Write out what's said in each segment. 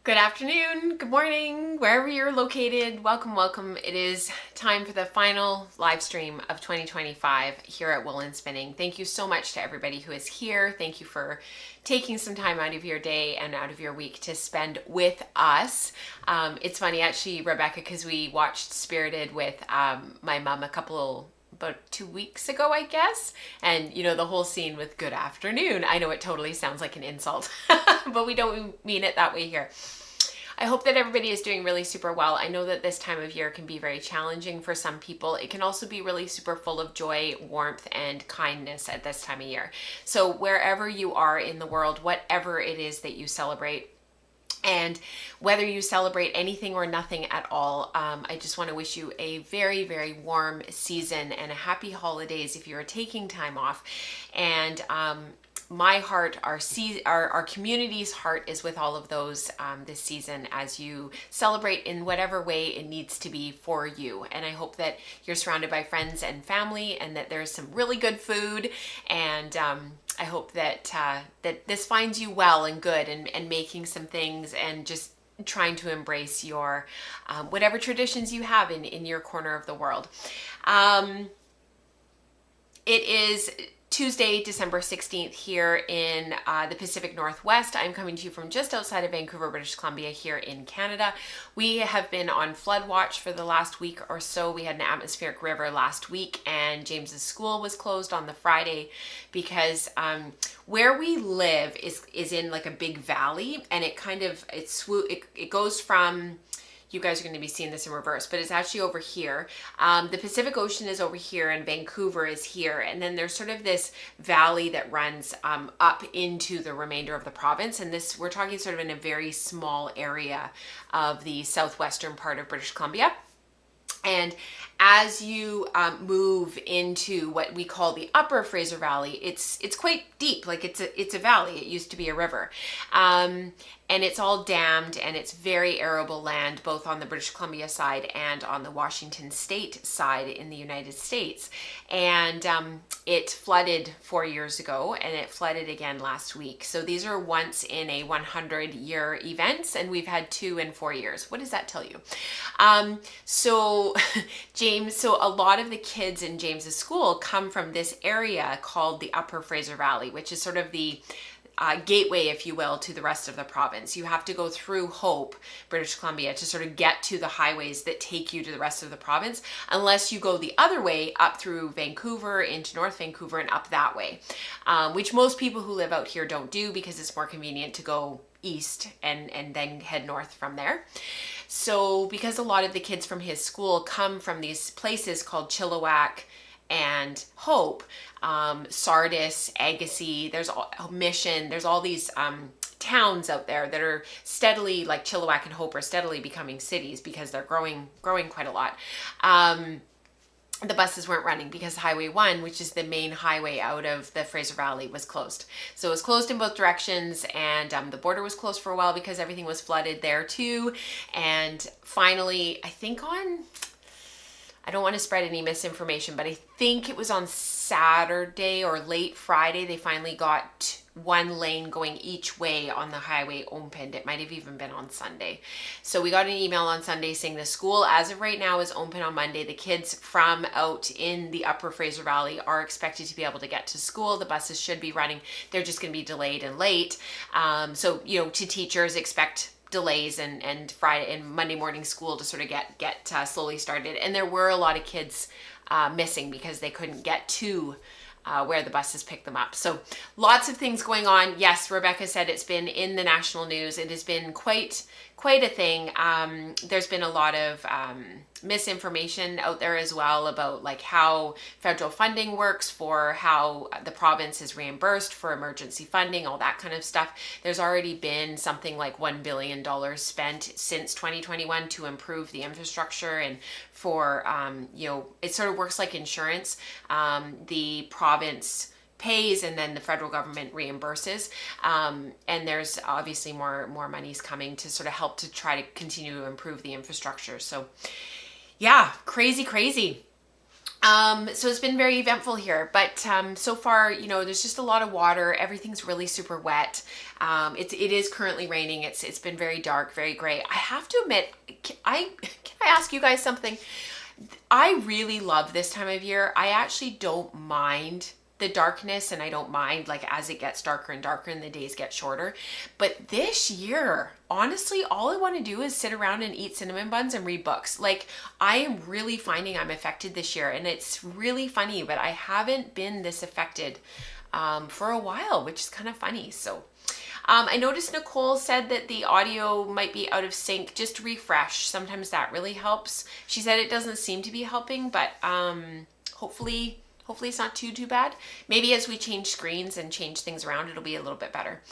Good afternoon, good morning, wherever you're located. Welcome, welcome. It is time for the final live stream of 2025 here at Wool and Spinning. Thank you so much to everybody who is here. Thank you for taking some time out of your day and out of your week to spend with us. It's funny, actually, Rebecca, because we watched Spirited with my mom about 2 weeks ago, I guess. And you know, the whole scene with good afternoon. I know it totally sounds like an insult, but we don't mean it that way here. I hope that everybody is doing really super well. I know that this time of year can be very challenging for some people. It can also be really super full of joy, warmth, and kindness at this time of year. So wherever you are in the world, whatever it is that you celebrate, and whether you celebrate anything or nothing at all, I just want to wish you a very, very warm season and a happy holidays if you are taking time off. And my heart, our community's heart is with all of those this season as you celebrate in whatever way it needs to be for you. And I hope that you're surrounded by friends and family and that there's some really good food. And I hope that that this finds you well and good and making some things and just trying to embrace your whatever traditions you have in your corner of the world. It is Tuesday, December 16th here in the Pacific Northwest. I'm coming to you from just outside of Vancouver, British Columbia here in Canada. We have been on flood watch for the last week or so. We had an atmospheric river last week and James's school was closed on the Friday because where we live is in like a big valley, and it goes from, you guys are going to be seeing this in reverse, but it's actually over here. The Pacific Ocean is over here and Vancouver is here. And then there's sort of this valley that runs up into the remainder of the province. And we're talking sort of in a very small area of the southwestern part of British Columbia. And as you move into what we call the Upper Fraser Valley, it's quite deep. Like it's a valley. It used to be a river, and it's all dammed, and it's very arable land, both on the British Columbia side and on the Washington State side in the United States. And it flooded 4 years ago, and it flooded again last week. So these are once in a 100-year events, and we've had 2 in 4 years. What does that tell you? So a lot of the kids in James's school come from this area called the Upper Fraser Valley, which is sort of the gateway, if you will, to the rest of the province. You have to go through Hope, British Columbia, to sort of get to the highways that take you to the rest of the province, unless you go the other way up through Vancouver into North Vancouver and up that way, which most people who live out here don't do because it's more convenient to go east and then head north from there. So because a lot of the kids from his school come from these places called Chilliwack and Hope, Sardis, Agassiz, there's Mission, there's all these towns out there that are steadily, like Chilliwack and Hope, are steadily becoming cities because they're growing quite a lot. The buses weren't running because Highway 1, which is the main highway out of the Fraser Valley, was closed. So it was closed in both directions, and the border was closed for a while because everything was flooded there too. And finally, I think I don't want to spread any misinformation, but I think it was on Saturday or late Friday, they finally got one lane going each way on the highway opened. It might have even been on Sunday. So we got an email on Sunday saying the school as of right now is open on Monday. The kids from out in the Upper Fraser Valley are expected to be able to get to school. The buses should be running. They're just going to be delayed and late. So, you know, to teachers, expect delays and Friday and Monday morning school to sort of get slowly started. And there were a lot of kids missing because they couldn't get to where the buses pick them up. So lots of things going on. Yes, Rebecca said it's been in the national news. It has been quite a thing. There's been a lot of misinformation out there as well about like how federal funding works, for how the province is reimbursed for emergency funding, all that kind of stuff. There's already been something like $1 billion spent since 2021 to improve the infrastructure and for, it sort of works like insurance. The province pays and then the federal government reimburses, and there's obviously more monies coming to sort of help to try to continue to improve the infrastructure. So yeah, crazy. So it's been very eventful here, but so far, there's just a lot of water. Everything's really super wet. It is currently raining. It's been very dark, very gray. I have to admit, can I ask you guys something? I really love this time of year. I actually don't mind the darkness, and I don't mind like as it gets darker and darker and the days get shorter. But this year, honestly, all I want to do is sit around and eat cinnamon buns and read books. Like, I am really finding I'm affected this year, and it's really funny, but I haven't been this affected for a while, which is kind of funny. So I noticed Nicole said that the audio might be out of sync. Just refresh. Sometimes that really helps. She said it doesn't seem to be helping, but hopefully it's not too bad. Maybe as we change screens and change things around, it'll be a little bit better.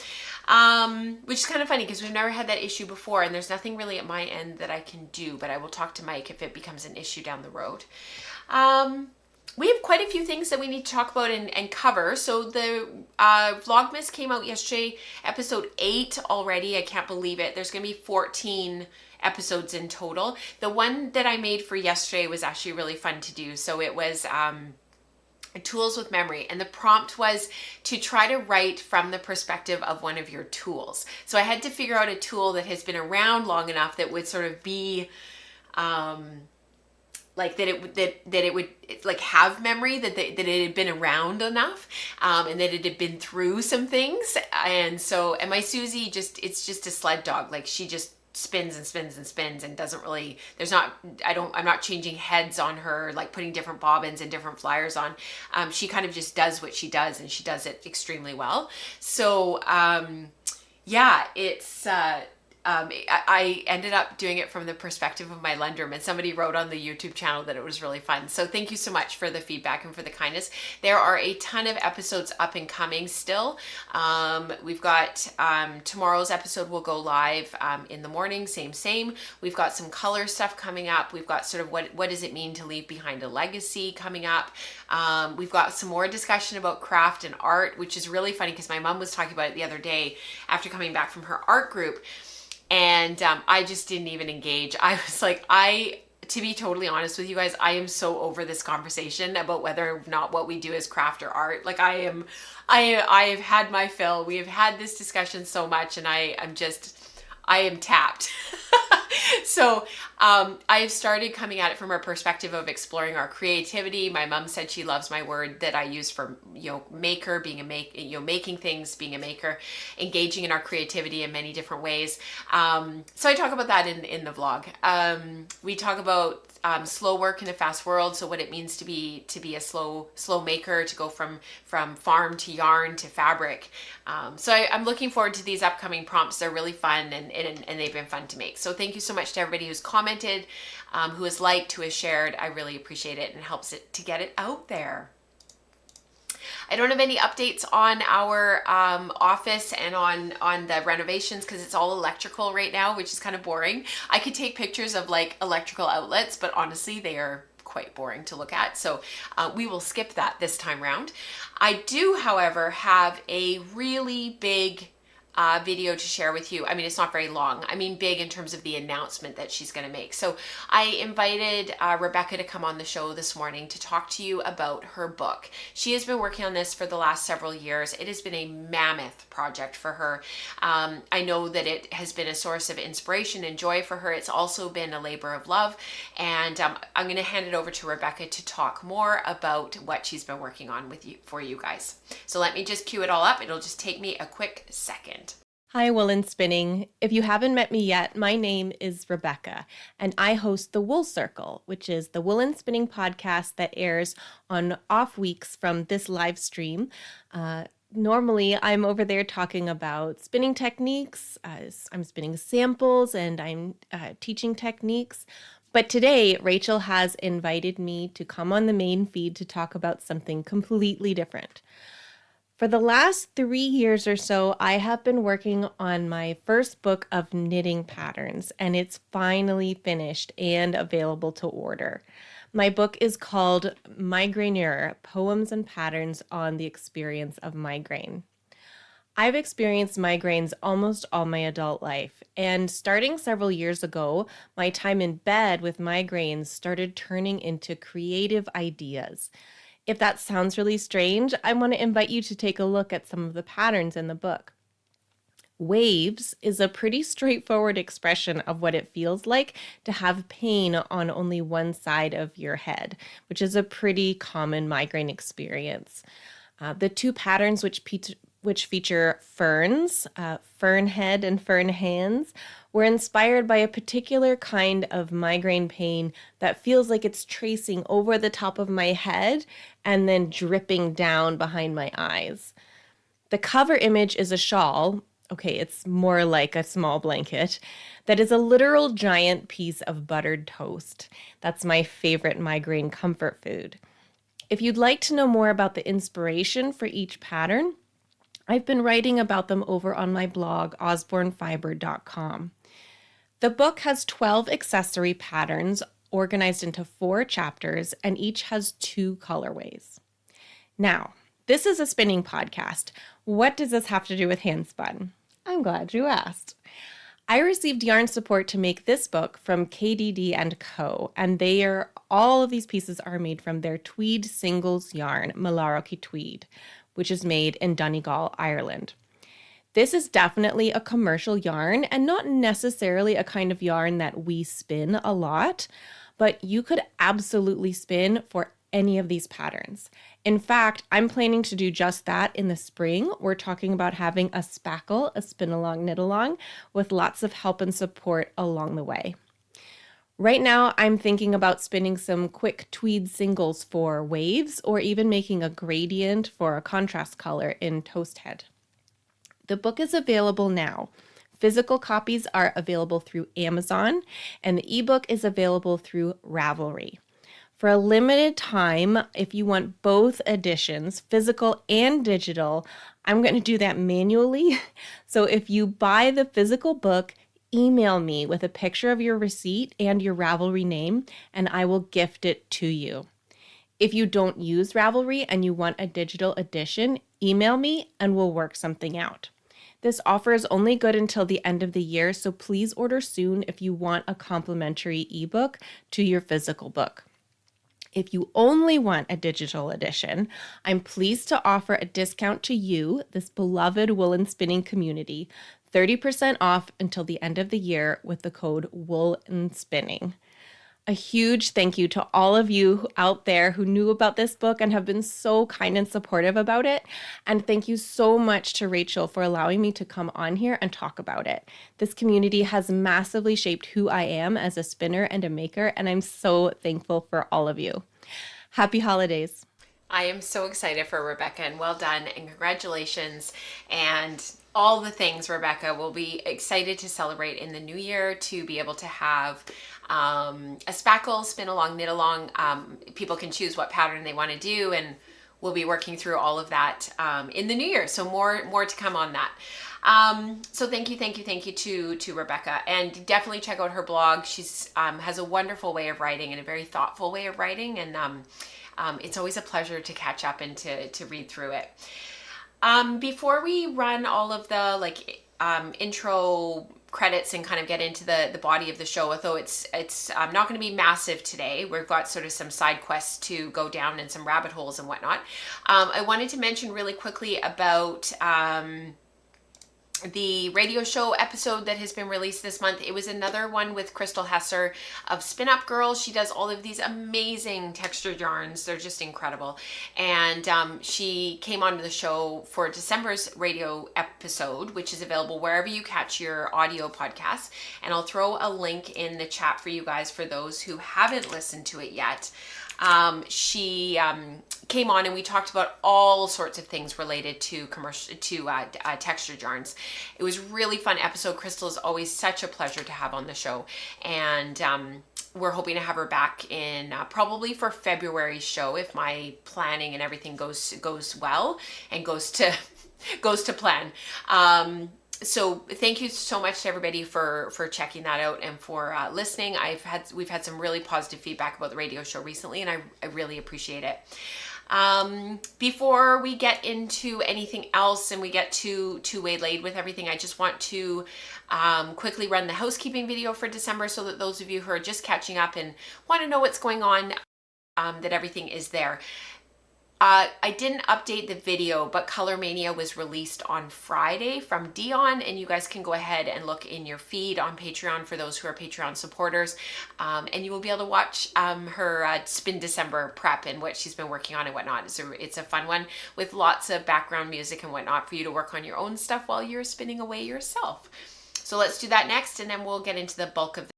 Which is kind of funny because we've never had that issue before, and there's nothing really at my end that I can do, but I will talk to Mike if it becomes an issue down the road. We have quite a few things that we need to talk about and cover. So the Vlogmas came out yesterday, episode 8 already. I can't believe it. There's going to be 14 episodes in total. The one that I made for yesterday was actually really fun to do. So it was tools with memory, and the prompt was to try to write from the perspective of one of your tools. So I had to figure out a tool that has been around long enough that would sort of be like that it would like have memory, that it had been around enough, and that it had been through some things. And my Susie it's just a sled dog. Like, she just spins and spins and spins and doesn't really, I'm not changing heads on her, like putting different bobbins and different flyers on. She kind of just does what she does, and she does it extremely well. So yeah, it's I ended up doing it from the perspective of my Lenderman. Somebody wrote on the YouTube channel that it was really fun. So thank you so much for the feedback and for the kindness. There are a ton of episodes up and coming still. We've got tomorrow's episode will go live in the morning, same. We've got some color stuff coming up. We've got sort of what does it mean to leave behind a legacy coming up. We've got some more discussion about craft and art, which is really funny because my mom was talking about it the other day after coming back from her art group. And I just didn't even engage. I was like, to be totally honest with you guys, I am so over this conversation about whether or not what we do is craft or art. Like, I have had my fill. We have had this discussion so much, and I am tapped. So I have started coming at it from a perspective of exploring our creativity. My mom said she loves my word that I use for, maker, making things, being a maker, engaging in our creativity in many different ways. So I talk about that in the vlog. We talk about slow work in a fast world. So what it means to be a slow maker, to go from farm to yarn to fabric. So I'm looking forward to these upcoming prompts. They're really fun, and they've been fun to make. So thank you so much to everybody who's commented, who has liked, who has shared. I really appreciate it, and it helps it to get it out there. I don't have any updates on our office and on the renovations because it's all electrical right now, which is kind of boring. I could take pictures of like electrical outlets, but honestly, they are quite boring to look at. So we will skip that this time round. I do, however, have a really big video to share with you. I mean, it's not very long. I mean, big in terms of the announcement that she's going to make. So I invited Rebecca to come on the show this morning to talk to you about her book. She has been working on this for the last several years. It has been a mammoth project for her. I know that it has been a source of inspiration and joy for her. It's also been a labor of love. And I'm going to hand it over to Rebecca to talk more about what she's been working on for you guys. So let me just cue it all up. It'll just take me a quick second. Hi, Wool and Spinning. If you haven't met me yet, my name is Rebecca, and I host the Wool Circle, which is the Wool and Spinning podcast that airs on off weeks from this live stream. Normally, I'm over there talking about spinning techniques. I'm spinning samples, and I'm teaching techniques. But today, Rachel has invited me to come on the main feed to talk about something completely different. For the last 3 years or so, I have been working on my first book of knitting patterns, and it's finally finished and available to order. My book is called Migraineur: Poems and Patterns on the Experience of Migraine. I've experienced migraines almost all my adult life, and starting several years ago, my time in bed with migraines started turning into creative ideas. If that sounds really strange, I want to invite you to take a look at some of the patterns in the book. Waves is a pretty straightforward expression of what it feels like to have pain on only one side of your head, which is a pretty common migraine experience. The two patterns which feature ferns, fern head and fern hands, were inspired by a particular kind of migraine pain that feels like it's tracing over the top of my head and then dripping down behind my eyes. The cover image is a shawl. Okay, it's more like a small blanket that is a literal giant piece of buttered toast. That's my favorite migraine comfort food. If you'd like to know more about the inspiration for each pattern, I've been writing about them over on my blog, osbornefiber.com. The book has 12 accessory patterns organized into 4 chapters, and each has 2 colorways. Now, this is a spinning podcast. What does this have to do with handspun? I'm glad you asked. I received yarn support to make this book from KDD & Co. And all of these pieces are made from their tweed singles yarn, Malarkey Tweed, which is made in Donegal, Ireland. This is definitely a commercial yarn and not necessarily a kind of yarn that we spin a lot, but you could absolutely spin for any of these patterns. In fact, I'm planning to do just that in the spring. We're talking about having a spackle, a spin along, knit along, with lots of help and support along the way. Right now, I'm thinking about spinning some quick tweed singles for waves or even making a gradient for a contrast color in toast head. The book is available now. Physical copies are available through Amazon, and the ebook is available through Ravelry. For a limited time, if you want both editions, physical and digital, I'm going to do that manually. So if you buy the physical book, email me with a picture of your receipt and your Ravelry name, and I will gift it to you. If you don't use Ravelry and you want a digital edition, email me and we'll work something out. This offer is only good until the end of the year, so please order soon if you want a complimentary ebook to your physical book. If you only want a digital edition, I'm pleased to offer a discount to you, this beloved woolen spinning community, 30% off until the end of the year with the code WOOLENSPINNING. A huge thank you to all of you out there who knew about this book and have been so kind and supportive about it. And thank you so much to Rachel for allowing me to come on here and talk about it. This community has massively shaped who I am as a spinner and a maker, and I'm so thankful for all of you. Happy holidays. I am so excited for Rebecca, and well done and congratulations and all the things, Rebecca. We'll be excited to celebrate in the new year, to be able to have a spackle, spin along, knit along. People can choose what pattern they want to do, and we'll be working through all of that in the new year. So more to come on that. So thank you to Rebecca, and definitely check out her blog. She's has a wonderful way of writing and a very thoughtful way of writing, and it's always a pleasure to catch up and to read through it. Before we run all of the intro credits and kind of get into the body of the show, although it's not going to be massive today. We've got sort of some side quests to go down and some rabbit holes and whatnot. I wanted to mention really quickly about the radio show episode that has been released this month. It was another one with Crystal Hesser of Spin Up Girls. She does all of these amazing textured yarns. They're just incredible. And she came onto the show for December's radio episode, which is available wherever you catch your audio podcasts. And I'll throw a link in the chat for you guys for those who haven't listened to it yet. She came on and we talked about all sorts of things related to textured yarns. It was a really fun episode. Crystal is always such a pleasure to have on the show, and we're hoping to have her back in probably for February's show if my planning and everything goes well and goes to plan. So thank you so much to everybody for checking that out and for listening. We've had some really positive feedback about the radio show recently, and I really appreciate it. Before we get into anything else and we get too waylaid with everything, I just want to quickly run the housekeeping video for December so that those of you who are just catching up and want to know what's going on, that everything is there. I didn't update the video, but Color Mania was released on Friday from Dion, and you guys can go ahead and look in your feed on Patreon for those who are Patreon supporters, and you will be able to watch her spinDecember prep and what she's been working on and whatnot. It's a fun one with lots of background music and whatnot for you to work on your own stuff while you're spinning away yourself. So let's do that next, and then we'll get into the bulk of the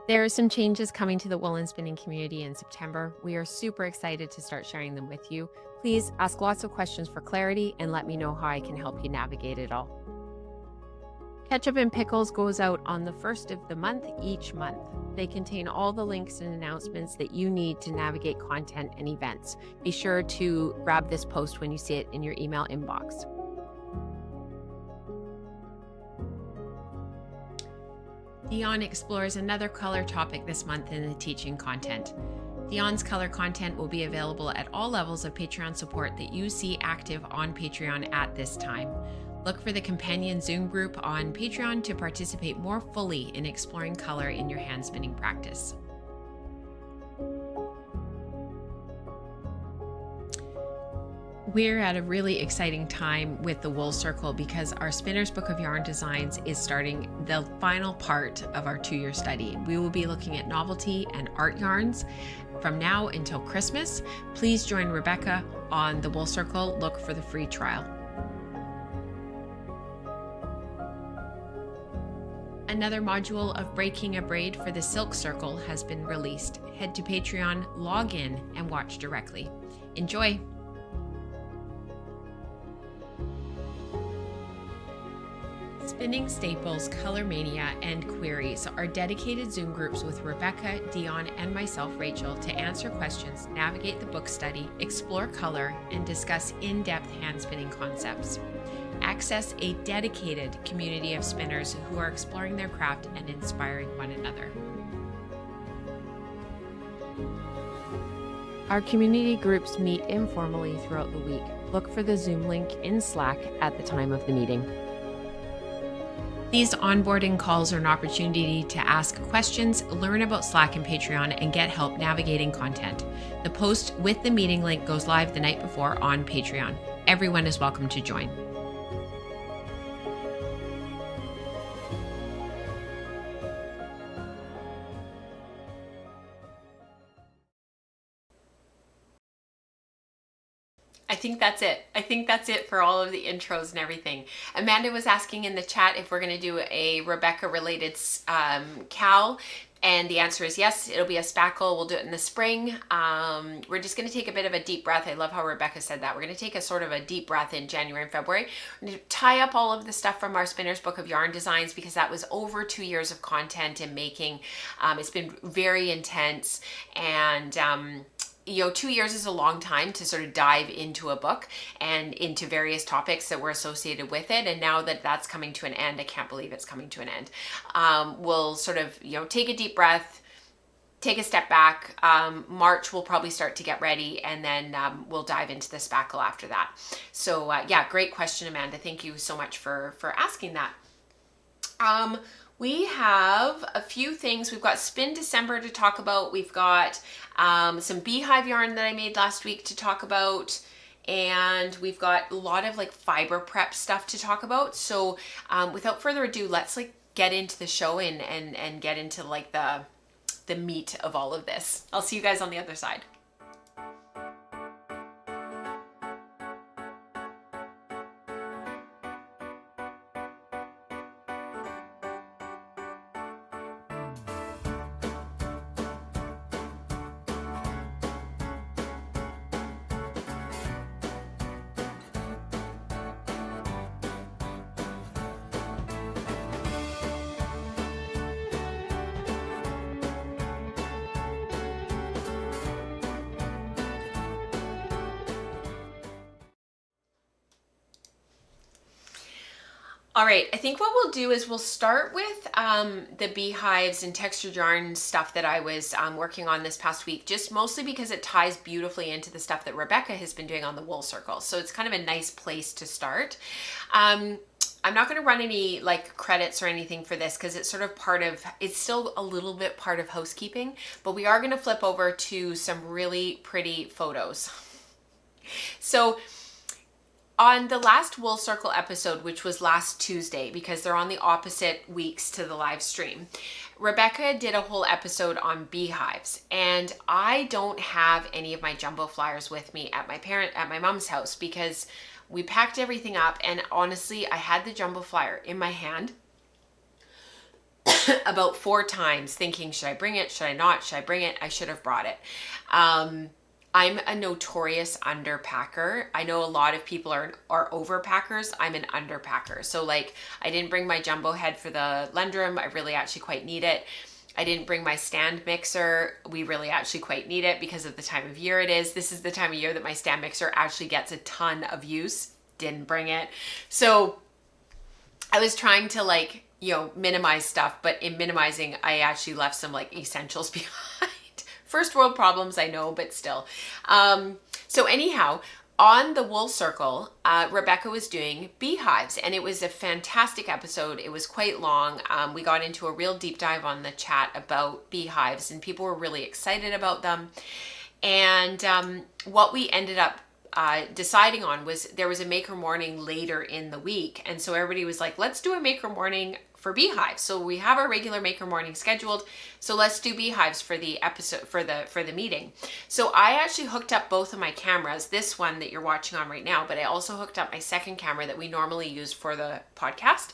There are some changes coming to the woolen spinning community in September. We are super excited to start sharing them with you. Please ask lots of questions for clarity and let me know how I can help you navigate it all. Ketchup and Pickles goes out on the first of the month each month. They contain all the links and announcements that you need to navigate content and events. Be sure to grab this post when you see it in your email inbox. Dion explores another color topic this month in the teaching content. Dion's color content will be available at all levels of Patreon support that you see active on Patreon at this time. Look for the companion Zoom group on Patreon to participate more fully in exploring color in your hand spinning practice. We're at a really exciting time with the Wool Circle because our Spinner's Book of Yarn Designs is starting the final part of our 2-year study. We will be looking at novelty and art yarns from now until Christmas. Please join Rebecca on the Wool Circle. Look for the free trial. Another module of Breaking a Braid for the Silk Circle has been released. Head to Patreon, log in, and watch directly. Enjoy! Spinning Staples, Color Mania, and Queries are dedicated Zoom groups with Rebecca, Dion, and myself, Rachel, to answer questions, navigate the book study, explore color, and discuss in-depth hand spinning concepts. Access a dedicated community of spinners who are exploring their craft and inspiring one another. Our community groups meet informally throughout the week. Look for the Zoom link in Slack at the time of the meeting. These onboarding calls are an opportunity to ask questions, learn about Slack and Patreon, and get help navigating content. The post with the meeting link goes live the night before on Patreon. Everyone is welcome to join. I think that's it. I think that's it for all of the intros and everything. Amanda was asking in the chat if we're going to do a Rebecca related cowl, and the answer is yes. It'll be a spackle. We'll do it in the spring. We're just going to take a bit of a deep breath. I love how Rebecca said that. We're going to take a sort of a deep breath in January and February. We're going to tie up all of the stuff from our Spinner's Book of Yarn Designs because that was over 2 years of content and making. It's been very intense, and 2 years is a long time to sort of dive into a book and into various topics that were associated with it. And now that that's coming to an end, I can't believe it's coming to an end. We'll sort of, take a deep breath, take a step back. March we'll probably start to get ready, and then we'll dive into the spackle after that. So yeah, great question, Amanda. Thank you so much for asking that. We have a few things. We've got spinDecember to talk about. We've got some beehive yarn that I made last week to talk about. And we've got a lot of fiber prep stuff to talk about. So without further ado, let's get into the show and get into the meat of all of this. I'll see you guys on the other side. All right, I think what we'll do is we'll start with the beehives and textured yarn stuff that I was working on this past week, just mostly because it ties beautifully into the stuff that Rebecca has been doing on the wool circle. So it's kind of a nice place to start. I'm not going to run any like credits or anything for this because it's sort of it's still a little bit part of housekeeping, but we are going to flip over to some really pretty photos. So on the last Wool Circle episode, which was last Tuesday, because they're on the opposite weeks to the live stream, Rebecca did a whole episode on beehives, and I don't have any of my jumbo flyers with me at my mom's house because we packed everything up, and honestly, I had the jumbo flyer in my hand about 4 times thinking, should I bring it? Should I not? Should I bring it? I should have brought it. I'm a notorious underpacker. I know a lot of people are overpackers. I'm an underpacker. So like I didn't bring my jumbo head for the Lendrum. I really actually quite need it. I didn't bring my stand mixer. We really actually quite need it because of the time of year it is. This is the time of year that my stand mixer actually gets a ton of use. Didn't bring it. So I was trying to like, minimize stuff, but in minimizing, I actually left some like essentials behind. First world problems, I know, but still. So anyhow, on the Wool Circle, Rebecca was doing beehives, and it was a fantastic episode. It was quite long. We got into a real deep dive on the chat about beehives, and people were really excited about them. And what we ended up deciding on was there was a maker morning later in the week, and so everybody was like, let's do a maker morning for beehives. So we have our regular maker morning scheduled, so let's do beehives for the episode, for the meeting. So I actually hooked up both of my cameras, this one that you're watching on right now, but I also hooked up my second camera that we normally use for the podcast.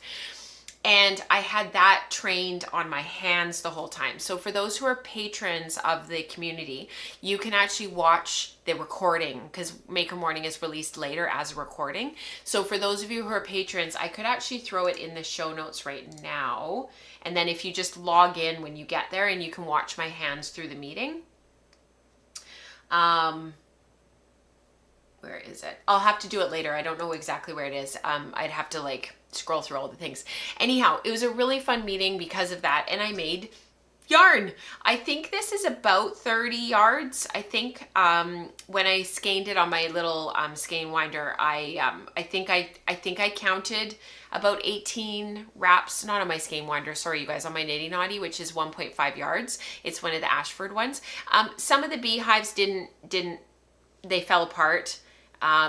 And I had that trained on my hands the whole time. So for those who are patrons of the community, you can actually watch the recording because Maker Morning is released later as a recording. So for those of you who are patrons, I could actually throw it in the show notes right now. And then if you just log in when you get there, and you can watch my hands through the meeting. Where is it? I'll have to do it later. I don't know exactly where it is. I'd have to like scroll through all the things. Anyhow, it was a really fun meeting because of that, and I made yarn. I think this is about 30 yards. I think when I skeined it on my little skein winder, I think I counted about 18 wraps, not on my skein winder, sorry you guys, on my Nitty Naughty, which is 1.5 yards. It's one of the Ashford ones. Some of the beehives they fell apart.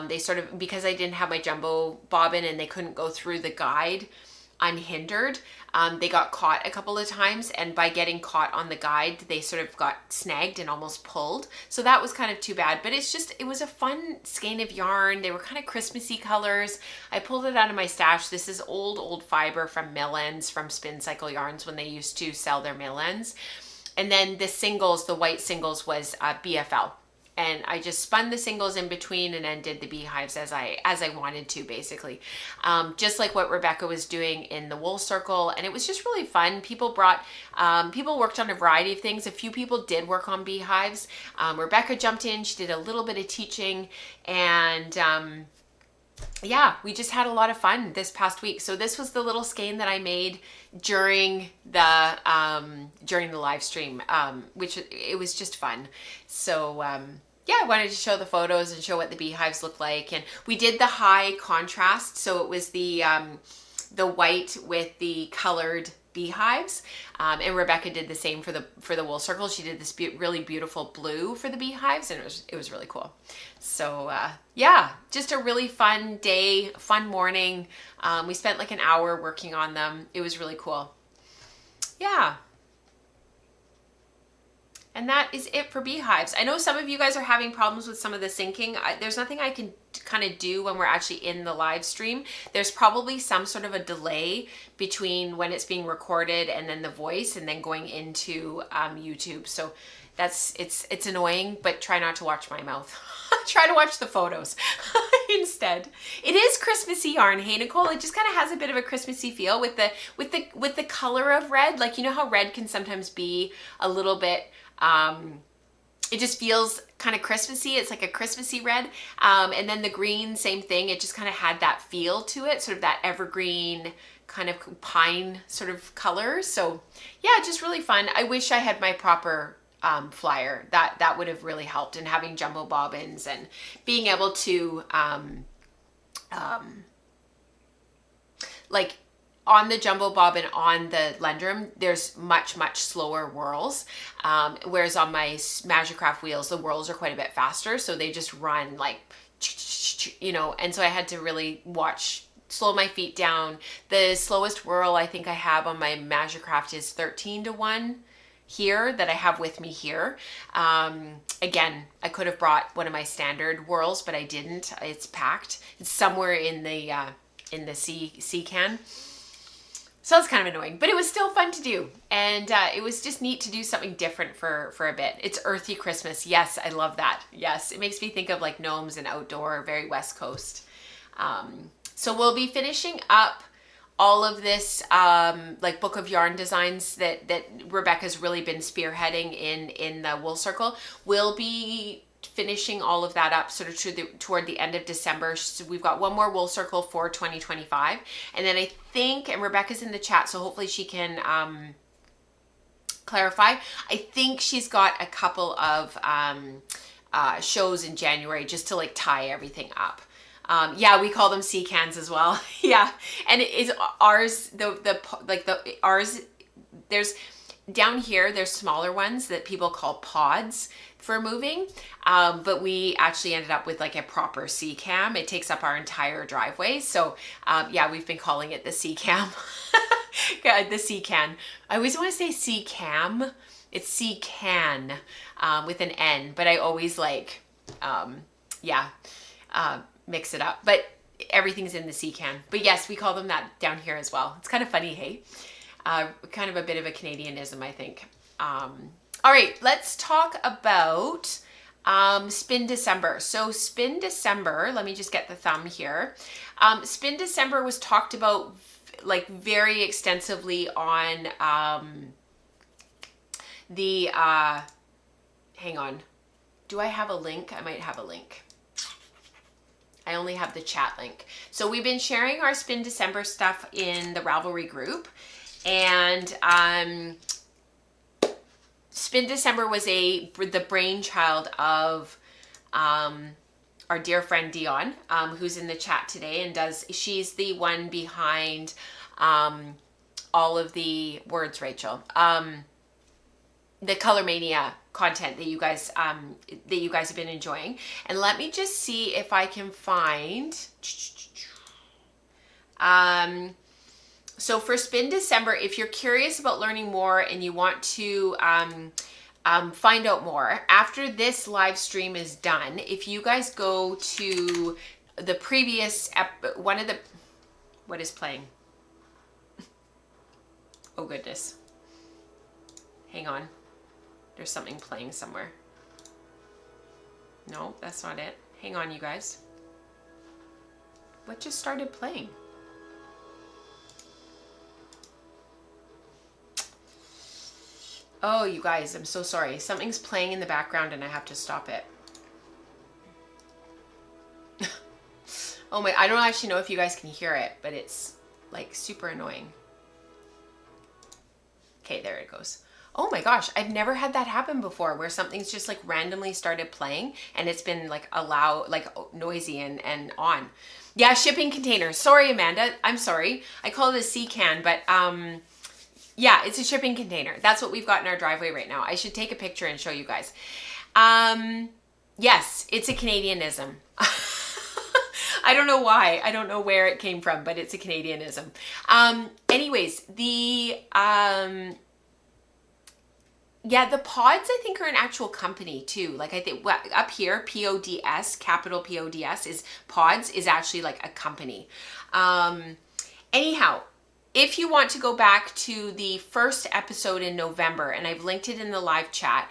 They sort of, because I didn't have my jumbo bobbin and they couldn't go through the guide unhindered, they got caught a couple of times, and by getting caught on the guide, they sort of got snagged and almost pulled. So that was kind of too bad, but it was a fun skein of yarn. They were kind of Christmassy colors. I pulled it out of my stash. This is old fiber from mill ends, from Spin Cycle Yarns when they used to sell their mill ends. And then the singles, the white singles, was BFL. And I just spun the singles in between and then did the beehives as I wanted to, basically. Just like what Rebecca was doing in the Wool Circle. And it was just really fun. People worked on a variety of things. A few people did work on beehives. Rebecca jumped in. She did a little bit of teaching. And yeah, we just had a lot of fun this past week. So this was the little skein that I made during the live stream, which it was just fun. So yeah, I wanted to show the photos and show what the beehives look like. And we did the high contrast, so it was the white with the colored beehives, and Rebecca did the same for the Wool Circle. She did this really beautiful blue for the beehives, and it was really cool. So yeah, just a really fun day, fun morning. We spent like an hour working on them. It was really cool. Yeah. And that is it for beehives. I know some of you guys are having problems with some of the syncing. There's nothing I can kind of do when we're actually in the live stream. There's probably some sort of a delay between when it's being recorded and then the voice and then going into YouTube. So it's annoying, but try not to watch my mouth. Try to watch the photos instead. It is Christmassy yarn, hey Nicole? It just kind of has a bit of a Christmassy feel with the color of red. Like, you know how red can sometimes be a little bit it just feels kind of Christmassy. It's like a Christmassy red. And then the green, same thing. It just kind of had that feel to it, sort of that evergreen kind of pine sort of color. So yeah, just really fun. I wish I had my proper flyer. That would have really helped, and having jumbo bobbins and being able to like on the jumbo bobbin on the Lendrum, there's much slower whirls, whereas on my Magicraft wheels the whirls are quite a bit faster, so they just run like, you know, and so I had to really slow my feet down. The slowest whirl I think I have on my Magicraft is 13-1 here that I have with me here. Again, I could have brought one of my standard whirls, but I didn't. It's packed. It's somewhere in the sea can. So it's kind of annoying, but it was still fun to do. And it was just neat to do something different for a bit. It's earthy Christmas. Yes, I love that. Yes, it makes me think of like gnomes and outdoor, very West Coast. So we'll be finishing up all of this like book of yarn designs that Rebecca's really been spearheading in the Wool Circle. We'll be finishing all of that up sort of toward the end of December. So we've got one more Wool Circle for 2025. And then I think, and Rebecca's in the chat, so hopefully she can clarify. I think she's got a couple of shows in January just to like tie everything up. Yeah, we call them sea cans as well. Yeah, and it is ours. Ours. There's down here. There's smaller ones that people call pods for moving, but we actually ended up with like a proper sea cam. It takes up our entire driveway. So yeah, we've been calling it the sea cam. The sea can. I always want to say sea cam. It's sea can with an N, but I always like mix it up, but everything's in the sea can. But yes, we call them that down here as well. It's kind of funny, hey? Kind of a bit of a Canadianism, I think. All right, let's talk about spinDecember. So spinDecember, let me just get the thumb here. spinDecember was talked about like very extensively on hang on. Do I have a link? I might have a link. I only have the chat link. So we've been sharing our spinDecember stuff in the Ravelry group, and spinDecember was the brainchild of our dear friend Dion, who's in the chat today, and she's the one behind all of the words, Rachel. The Color Mania content that you guys have been enjoying. And let me just see if I can find so for spinDecember, if you're curious about learning more and you want to find out more after this live stream is done, if you guys go to the previous what is playing? Oh goodness, hang on. There's something playing somewhere. No, that's not it. Hang on, you guys. What just started playing? Oh, you guys, I'm so sorry. Something's playing in the background and I have to stop it. Oh my, I don't actually know if you guys can hear it, but it's like super annoying. Okay, there it goes. Oh my gosh, I've never had that happen before where something's just like randomly started playing and it's been like noisy and on. Yeah, shipping containers. Sorry, Amanda. I'm sorry. I call it a sea can, but yeah, it's a shipping container. That's what we've got in our driveway right now. I should take a picture and show you guys. Yes, it's a Canadianism. I don't know why. I don't know where it came from, but it's a Canadianism. Anyways, yeah, the pods, I think, are an actual company too. Like I think up here, PODS, capital PODS is pods, is actually like a company. Anyhow, if you want to go back to the first episode in November, and I've linked it in the live chat,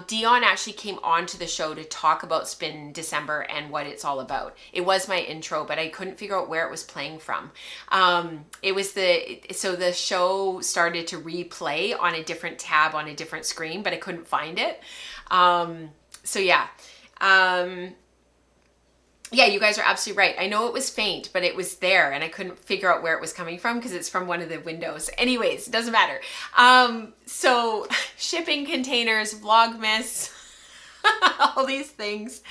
Dion actually came onto the show to talk about Spin December and what it's all about. It was my intro, but I couldn't figure out where it was playing from. So the show started to replay on a different tab on a different screen, but I couldn't find it. So yeah. Yeah, you guys are absolutely right. I know it was faint, but it was there and I couldn't figure out where it was coming from because it's from one of the windows. Anyways, it doesn't matter. So shipping containers, Vlogmas, all these things.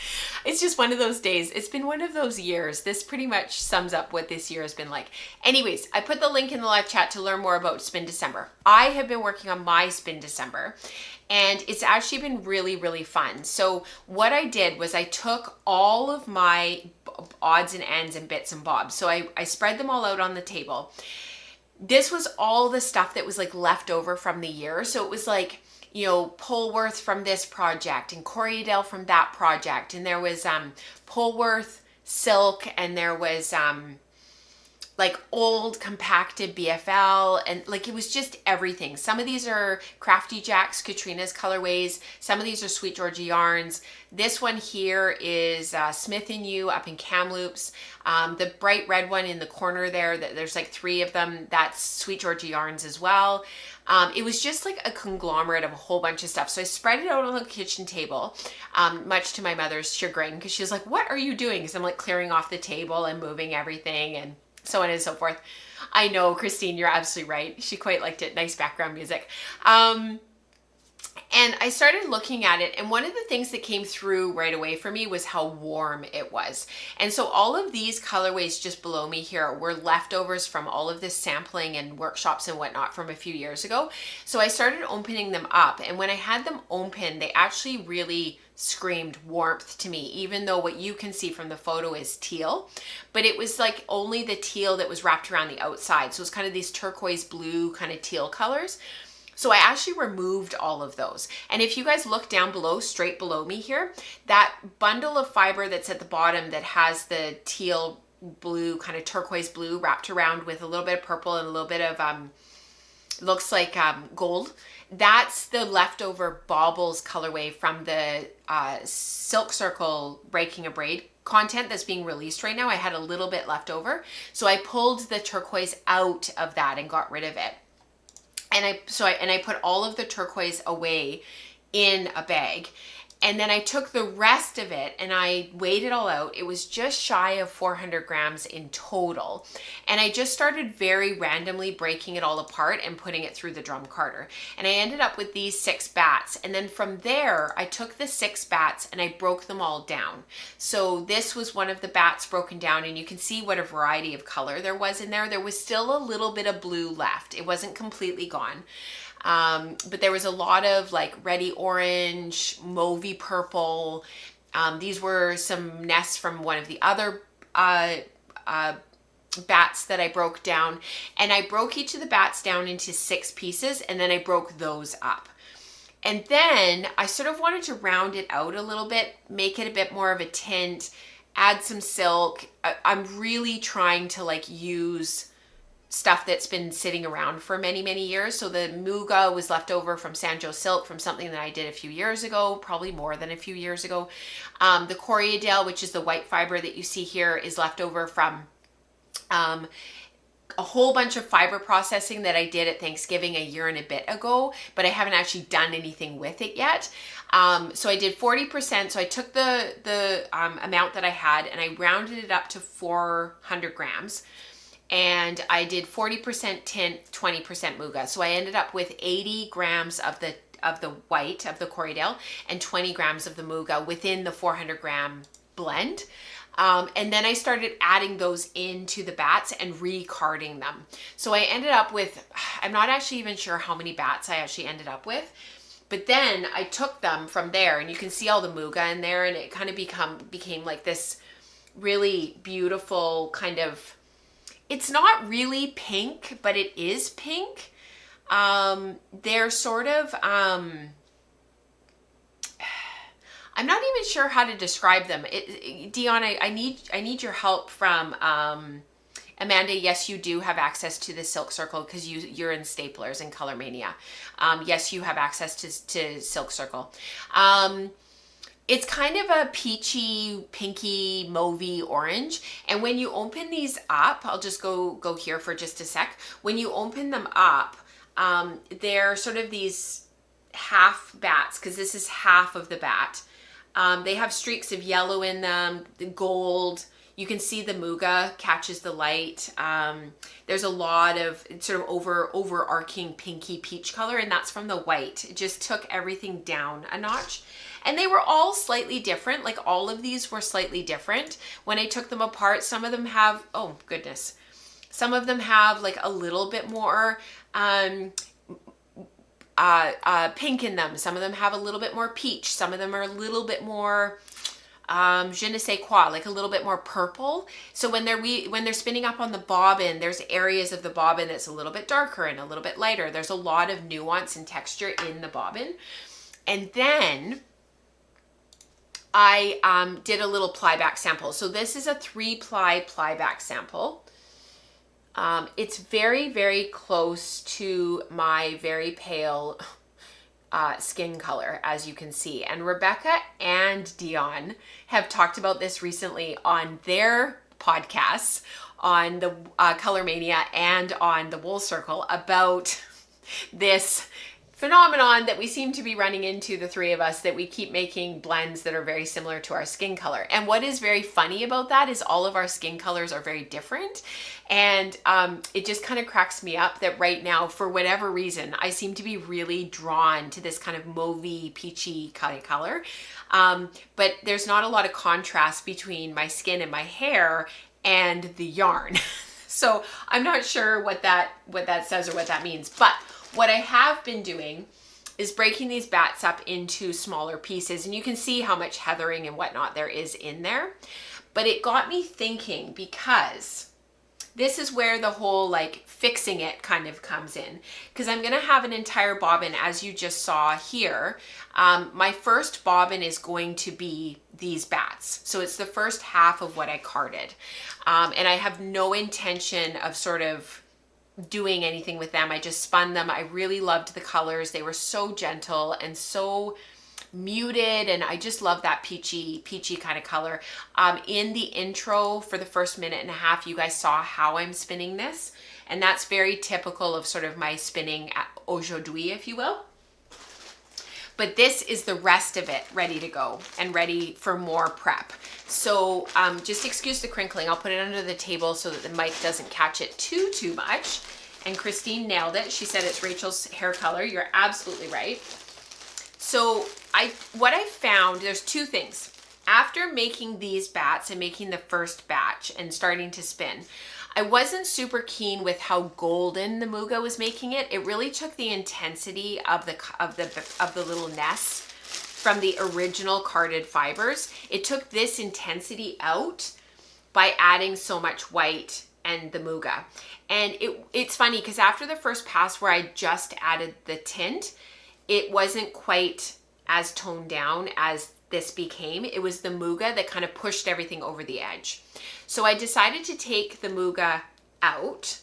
It's just one of those days. It's been one of those years. This pretty much sums up what this year has been like. Anyways, I put the link in the live chat to learn more about Spin December. I have been working on my Spin December and it's actually been really, really fun. So what I did was I took all of my odds and ends and bits and bobs. So I spread them all out on the table. This was all the stuff that was like left over from the year. So it was like, you know, Polworth from this project and Corriedale from that project. And there was Polworth silk and there was like old compacted BFL and like it was just everything. Some of these are Crafty Jack's Katrina's colorways. Some of these are Sweet Georgia yarns. This one here is Smith & You up in Kamloops. The bright red one in the corner there, there's like 3 of them. That's Sweet Georgia yarns as well. It was just like a conglomerate of a whole bunch of stuff. So I spread it out on the kitchen table, much to my mother's chagrin, because she was like, what are you doing? Because I'm like clearing off the table and moving everything and so on and so forth. I know, Christine, you're absolutely right. She quite liked it. Nice background music. And I started looking at it, and one of the things that came through right away for me was how warm it was. And so all of these colorways just below me here were leftovers from all of this sampling and workshops and whatnot from a few years ago. So I started opening them up, and when I had them open, they actually really screamed warmth to me, even though what you can see from the photo is teal, but it was like only the teal that was wrapped around the outside. So it's kind of these turquoise blue kind of teal colors. So I actually removed all of those. And if you guys look down below, straight below me here, that bundle of fiber that's at the bottom that has the teal blue, kind of turquoise blue wrapped around with a little bit of purple and a little bit of, looks like gold. That's the leftover baubles colorway from the Silk Circle Breaking a Braid content that's being released right now. I had a little bit left over. So I pulled the turquoise out of that and got rid of it. And I put all of the turquoise away in a bag. And then I took the rest of it and I weighed it all out. It was just shy of 400 grams in total. And I just started very randomly breaking it all apart and putting it through the drum carter. And I ended up with these 6 bats. And then from there, I took the 6 bats and I broke them all down. So this was one of the bats broken down, and you can see what a variety of color there was in there. There was still a little bit of blue left. It wasn't completely gone. But there was a lot of like reddy orange, mauvey purple. These were some nests from one of the other bats that I broke down. And I broke each of the bats down into 6 pieces, and then I broke those up. And then I sort of wanted to round it out a little bit, make it a bit more of a tint, add some silk. I'm really trying to like use stuff that's been sitting around for many, many years. So the Muga was left over from Sanjo Silk, from something that I did a few years ago, probably more than a few years ago. The Corriedale, which is the white fiber that you see here, is left over from a whole bunch of fiber processing that I did at Thanksgiving a year and a bit ago, but I haven't actually done anything with it yet. So I did 40%. So I took the amount that I had and I rounded it up to 400 grams. And I did 40% tint, 20% Muga. So I ended up with 80 grams of the white of the Corriedale and 20 grams of the Muga within the 400 gram blend. And then I started adding those into the bats and recarding them. So I ended up with, I'm not actually even sure how many bats I actually ended up with. But then I took them from there, and you can see all the Muga in there, and it kind of became like this really beautiful kind of, it's not really pink, but it is pink. They're sort of, I'm not even sure how to describe them. Dion, I need your help from Amanda, yes, you do have access to the Silk Circle because you're in Staplers and Color Mania. Yes, you have access to Silk Circle. It's kind of a peachy, pinky, mauvey orange. And when you open these up, I'll just go here for just a sec. When you open them up, they're sort of these half bats, because this is half of the bat. They have streaks of yellow in them, the gold. You can see the muga catches the light. There's a lot of sort of overarching pinky peach color, and that's from the white. It just took everything down a notch. And they were all slightly different. Like all of these were slightly different. When I took them apart, some of them have, oh goodness, some of them have like a little bit more pink in them. Some of them have a little bit more peach. Some of them are a little bit more je ne sais quoi, like a little bit more purple. So when they're spinning up on the bobbin, there's areas of the bobbin that's a little bit darker and a little bit lighter. There's a lot of nuance and texture in the bobbin. And then I did a little plyback sample. So this is a 3-ply plyback sample. It's very, very close to my very pale skin color, as you can see. And Rebecca and Dion have talked about this recently on their podcasts, on the Color Mania and on the Wool Circle, about this phenomenon that we seem to be running into, the three of us, that we keep making blends that are very similar to our skin color. And what is very funny about that is all of our skin colors are very different. And it just kind of cracks me up that right now, for whatever reason, I seem to be really drawn to this kind of mauvey, peachy kind of color. But there's not a lot of contrast between my skin and my hair and the yarn. So I'm not sure what that says or what that means. But what I have been doing is breaking these bats up into smaller pieces, and you can see how much heathering and whatnot there is in there. But it got me thinking, because this is where the whole like fixing it kind of comes in, because I'm going to have an entire bobbin, as you just saw here. My first bobbin is going to be these bats. So it's the first half of what I carded. And I have no intention of sort of doing anything with them. I just spun them. I really loved the colors. They were so gentle and so muted, and I just love that peachy kind of color. In the intro for the first minute and a half, you guys saw how I'm spinning this, and that's very typical of sort of my spinning aujourd'hui, if you will. But this is the rest of it ready to go and ready for more prep. So just excuse the crinkling. I'll put it under the table so that the mic doesn't catch it too much. And Christine nailed it. She said it's Rachel's hair color. You're absolutely right. So what I found, there's two things. After making these bats and making the first batch and starting to spin, I wasn't super keen with how golden the muga was making it. It really took the intensity of the little nests from the original carded fibers. It took this intensity out by adding so much white and the muga. And it's funny because after the first pass where I just added the tint, it wasn't quite as toned down as this became. It was the muga that kind of pushed everything over the edge. So I decided to take the muga out,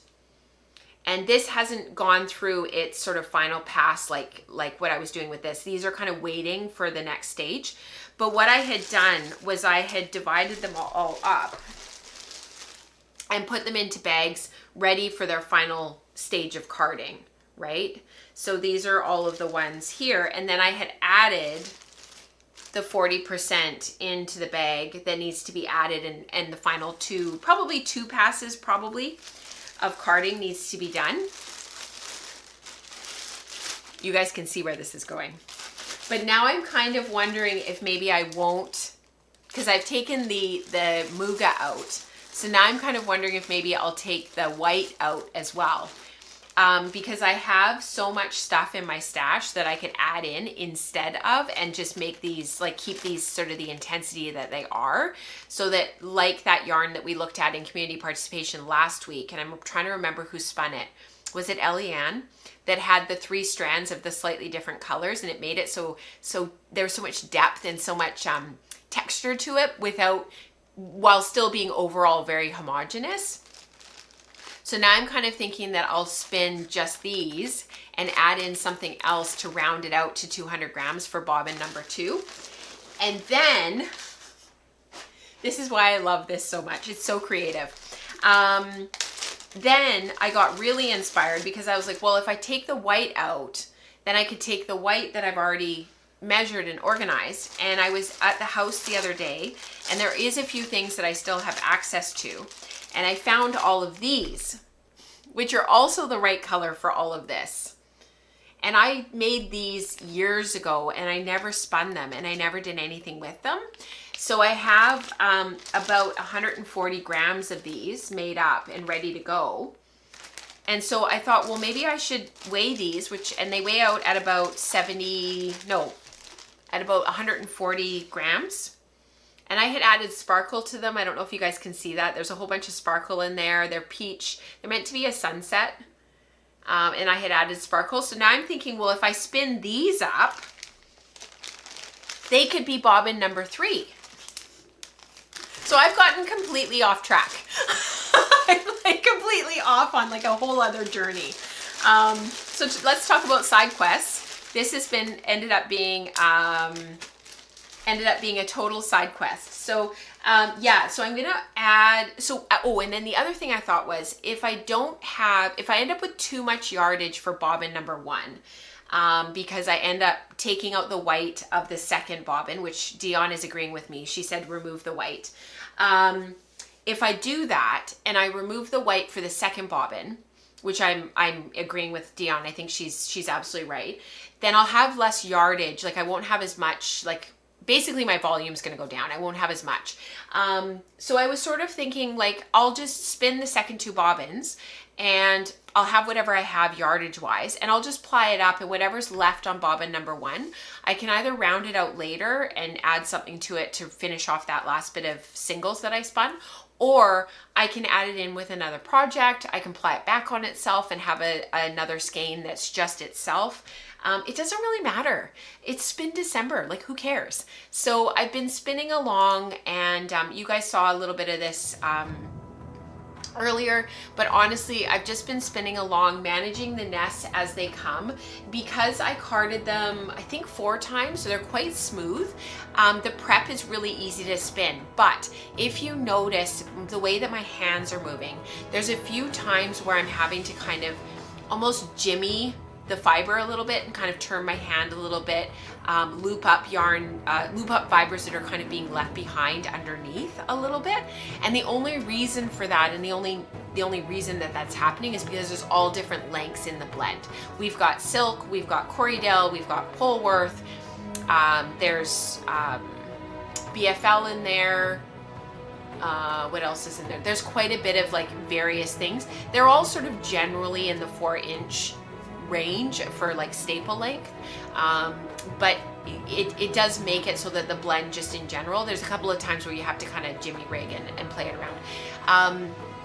and this hasn't gone through its sort of final pass like what I was doing with this. These are kind of waiting for the next stage. But what I had done was I had divided them all up and put them into bags ready for their final stage of carding, right? So these are all of the ones here, and then I had added the 40% into the bag that needs to be added, and the final probably two passes of carding needs to be done. You guys can see where this is going. But now I'm kind of wondering if maybe I won't, because I've taken the muga out. So now I'm kind of wondering if maybe I'll take the white out as well. Because I have so much stuff in my stash that I could add in instead of, and just make these, like, keep these sort of the intensity that they are, so that, like that yarn that we looked at in community participation last week, and I'm trying to remember who spun it. Was it Eliane that had the 3 strands of the slightly different colors, and it made it so there's so much depth and so much texture to it while still being overall very homogeneous. So now I'm kind of thinking that I'll spin just these and add in something else to round it out to 200 grams for bobbin number 2. And then, this is why I love this so much. It's so creative. Then I got really inspired because I was like, well, if I take the white out, then I could take the white that I've already measured and organized. And I was at the house the other day, and there is a few things that I still have access to. And I found all of these, which are also the right color for all of this. And I made these years ago, and I never spun them, and I never did anything with them. So I have about 140 grams of these made up and ready to go. And so I thought, well, maybe I should weigh these, and they weigh out at about 140 grams. And I had added sparkle to them. I don't know if you guys can see that. There's a whole bunch of sparkle in there. They're peach. They're meant to be a sunset. And I had added sparkle. So now I'm thinking, well, if I spin these up, they could be bobbin number 3. So I've gotten completely off track. I'm like completely off on like a whole other journey. So let's talk about side quests. This has ended up being a total side quest. So yeah, so I'm gonna add, and then the other thing I thought was, if I end up with too much yardage for bobbin number 1, because I end up taking out the white of the second bobbin, which Dion is agreeing with me. She said remove the white. If I do that and I remove the white for the second bobbin, which I'm agreeing with Dion, I think she's absolutely right, then I'll have less yardage. Like I won't have as much, like basically my volume's going to go down. I won't have as much. So I was sort of thinking like, I'll just spin the second 2 bobbins and I'll have whatever I have yardage wise, and I'll just ply it up, and whatever's left on bobbin number 1, I can either round it out later and add something to it to finish off that last bit of singles that I spun, or I can add it in with another project. I can ply it back on itself and have another skein that's just itself. It doesn't really matter. It's spin December, like who cares? So I've been spinning along, and you guys saw a little bit of this earlier, but honestly, I've just been spinning along, managing the nests as they come, because I carded them, I think 4 times, so they're quite smooth. The prep is really easy to spin, but if you notice the way that my hands are moving, there's a few times where I'm having to kind of almost jimmy the fiber a little bit and kind of turn my hand a little bit, loop up fibers that are kind of being left behind underneath a little bit. And the only reason for that, and the only reason that that's happening, is because there's all different lengths in the blend. We've got silk, we've got Corriedale, we've got Polworth, there's BFL in there. What else is in there? There's quite a bit of like various things. They're all sort of generally in the 4-inch range for like staple length, but it does make it so that the blend just in general, there's a couple of times where you have to kind of jimmy rig and play it around,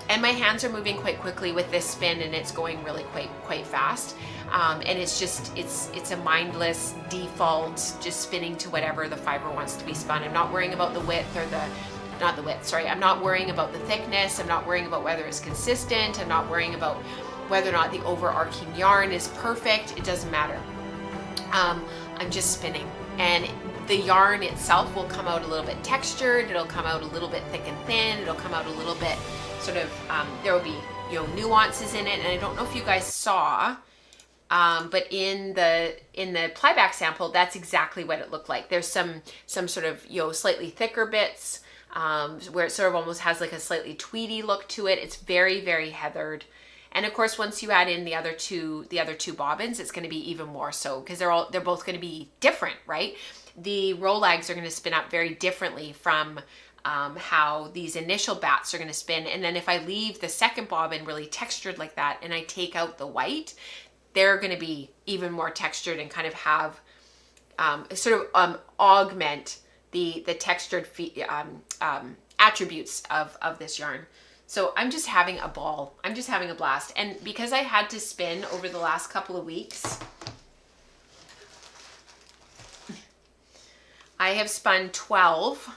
and my hands are moving quite quickly with this spin, and it's going really quite fast, and it's just it's a mindless default, just spinning to whatever the fiber wants to be spun. I'm not worrying about the width or I'm not worrying about the thickness. I'm not worrying about whether it's consistent. I'm not worrying about whether or not the overarching yarn is perfect. It doesn't matter. I'm just spinning, and the yarn itself will come out a little bit textured. It'll come out a little bit thick and thin. It'll come out a little bit sort of, there will be, nuances in it. And I don't know if you guys saw, but in the plyback sample, that's exactly what it looked like. There's some sort of, slightly thicker bits, where it sort of almost has like a slightly tweedy look to it. It's very, very heathered. And of course, once you add in the other two bobbins, it's going to be even more so, because they're both going to be different, right? The Rolags are going to spin up very differently from how these initial bats are going to spin. And then if I leave the second bobbin really textured like that, and I take out the white, they're going to be even more textured and kind of have augment the textured attributes of this yarn. So I'm just having a ball. I'm just having a blast. And because I had to spin over the last couple of weeks, I have spun 12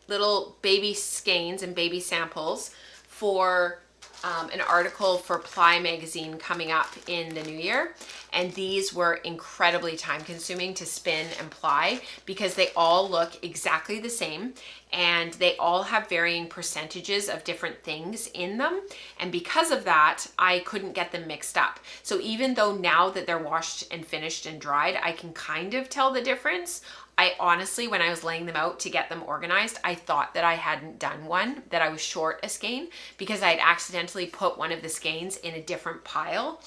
little baby skeins and baby samples for an article for Ply magazine coming up in the new year, and these were incredibly time consuming to spin and ply because they all look exactly the same and they all have varying percentages of different things in them, and because of that I couldn't get them mixed up. So even though now that they're washed and finished and dried, I can kind of tell the difference. I honestly, when I was laying them out to get them organized, I thought that I hadn't done one, that I was short a skein because I had accidentally put one of the skeins in a different pile.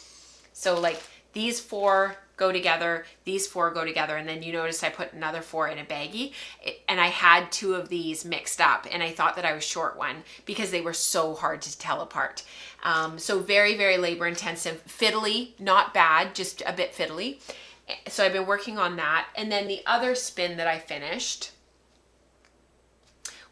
So like these 4 go together, these 4 go together, and then you notice I put another 4 in a baggie, and I had 2 of these mixed up, and I thought that I was short one because they were so hard to tell apart. So very, very labor intensive, fiddly, not bad, just a bit fiddly. So I've been working on that. And then the other spin that I finished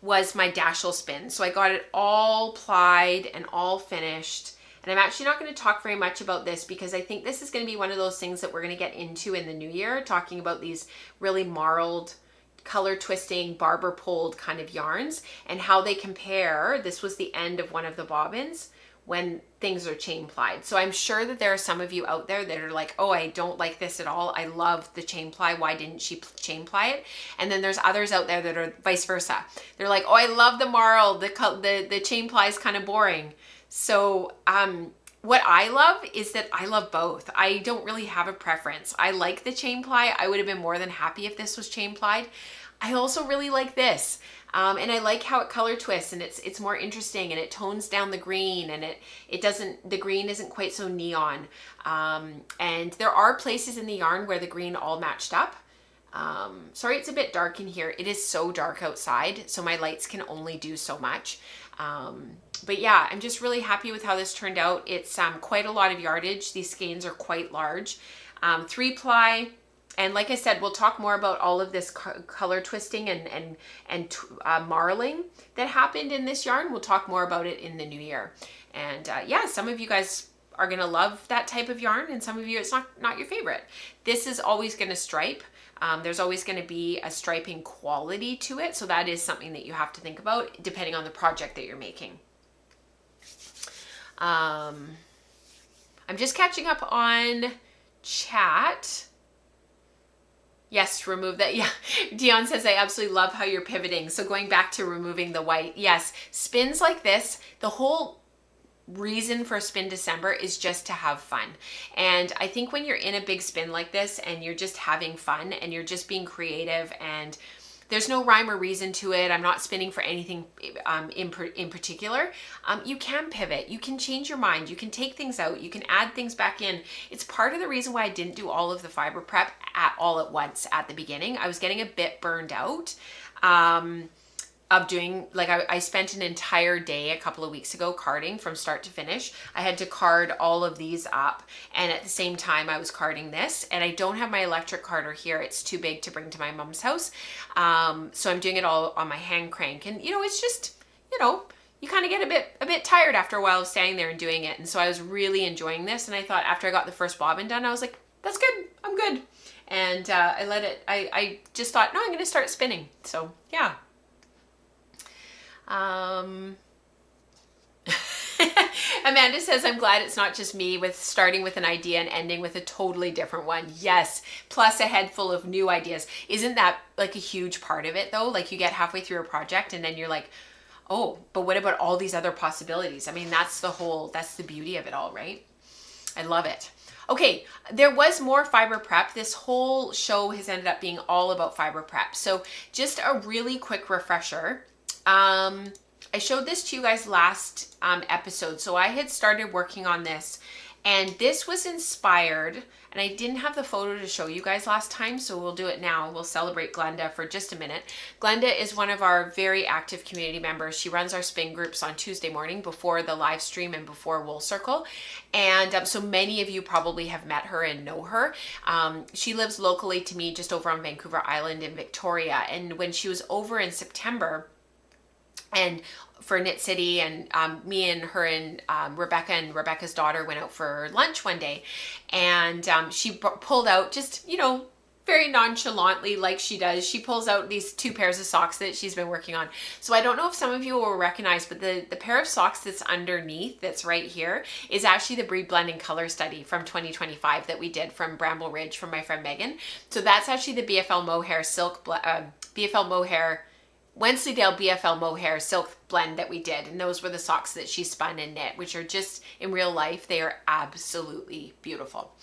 was my Dashel spin. So I got it all plied and all finished. And I'm actually not going to talk very much about this because I think this is going to be one of those things that we're going to get into in the new year, talking about these really marled, color twisting, barber pulled kind of yarns and how they compare. This was the end of one of the bobbins when things are chain plied. So I'm sure that there are some of you out there that are like, oh, I don't like this at all. I love the chain ply. Why didn't she chain ply it? And then there's others out there that are vice versa. They're like, oh, I love the marl. The chain ply is kind of boring. So what I love is that I love both. I don't really have a preference. I like the chain ply. I would have been more than happy if this was chain plied. I also really like this. And I like how it color twists and it's more interesting and it tones down the green and the green isn't quite so neon. And there are places in the yarn where the green all matched up. Sorry, it's a bit dark in here. It is so dark outside, so my lights can only do so much. But yeah, I'm just really happy with how this turned out. It's quite a lot of yardage. These skeins are quite large. 3 ply. And like I said, we'll talk more about all of this color twisting and marling that happened in this yarn. We'll talk more about it in the new year. And yeah, some of you guys are going to love that type of yarn and some of you it's not your favorite. This is always going to stripe. There's always going to be a striping quality to it. So that is something that you have to think about depending on the project that you're making. I'm just catching up on chat. Yes, remove that. Yeah, Dion says, I absolutely love how you're pivoting. So going back to removing the white. Yes, spins like this, the whole reason for spinDecember is just to have fun. And I think when you're in a big spin like this and you're just having fun and you're just being creative and there's no rhyme or reason to it. I'm not spinning for anything in particular. You can pivot. You can change your mind. You can take things out. You can add things back in. It's part of the reason why I didn't do all of the fiber prep all at once at the beginning. I was getting a bit burned out of doing, like I spent an entire day a couple of weeks ago carding from start to finish. I had to card all of these up and at the same time I was carding this, and I don't have my electric carder here. It's too big to bring to my mom's house. So I'm doing it all on my hand crank, and it's just, you kind of get a bit tired after a while of standing there and doing it. And so I was really enjoying this, and I thought after I got the first bobbin done, I was like, that's good, I'm good. And I just thought, no, I'm gonna start spinning. So yeah. Amanda says, I'm glad it's not just me with starting with an idea and ending with a totally different one. Yes. Plus a head full of new ideas. Isn't that like a huge part of it though? Like you get halfway through a project and then you're like, oh, but what about all these other possibilities? I mean, that's the beauty of it all, right? I love it. Okay, there was more fiber prep. This whole show has ended up being all about fiber prep. So just a really quick refresher. I showed this to you guys last episode. So I had started working on this, and this was inspired, and I didn't have the photo to show you guys last time, so we'll do it now. We'll celebrate Glenda for just a minute. Glenda is one of our very active community members. She runs our spin groups on Tuesday morning before the live stream and before Wool Circle. And so many of you probably have met her and know her. She lives locally to me just over on Vancouver Island in Victoria. And when she was over in September, and for Knit City, and me and her and Rebecca and Rebecca's daughter went out for lunch one day, and she pulled out just, very nonchalantly, like she does, she pulls out these 2 pairs of socks that she's been working on. So I don't know if some of you will recognize, but the pair of socks that's underneath, that's right here, is actually the breed blending color study from 2025 that we did from Bramble Ridge from my friend Megan. So that's actually the BFL Mohair BFL Mohair Wensleydale BFL Mohair silk blend that we did, and those were the socks that she spun and knit, which are just, in real life, they are absolutely beautiful.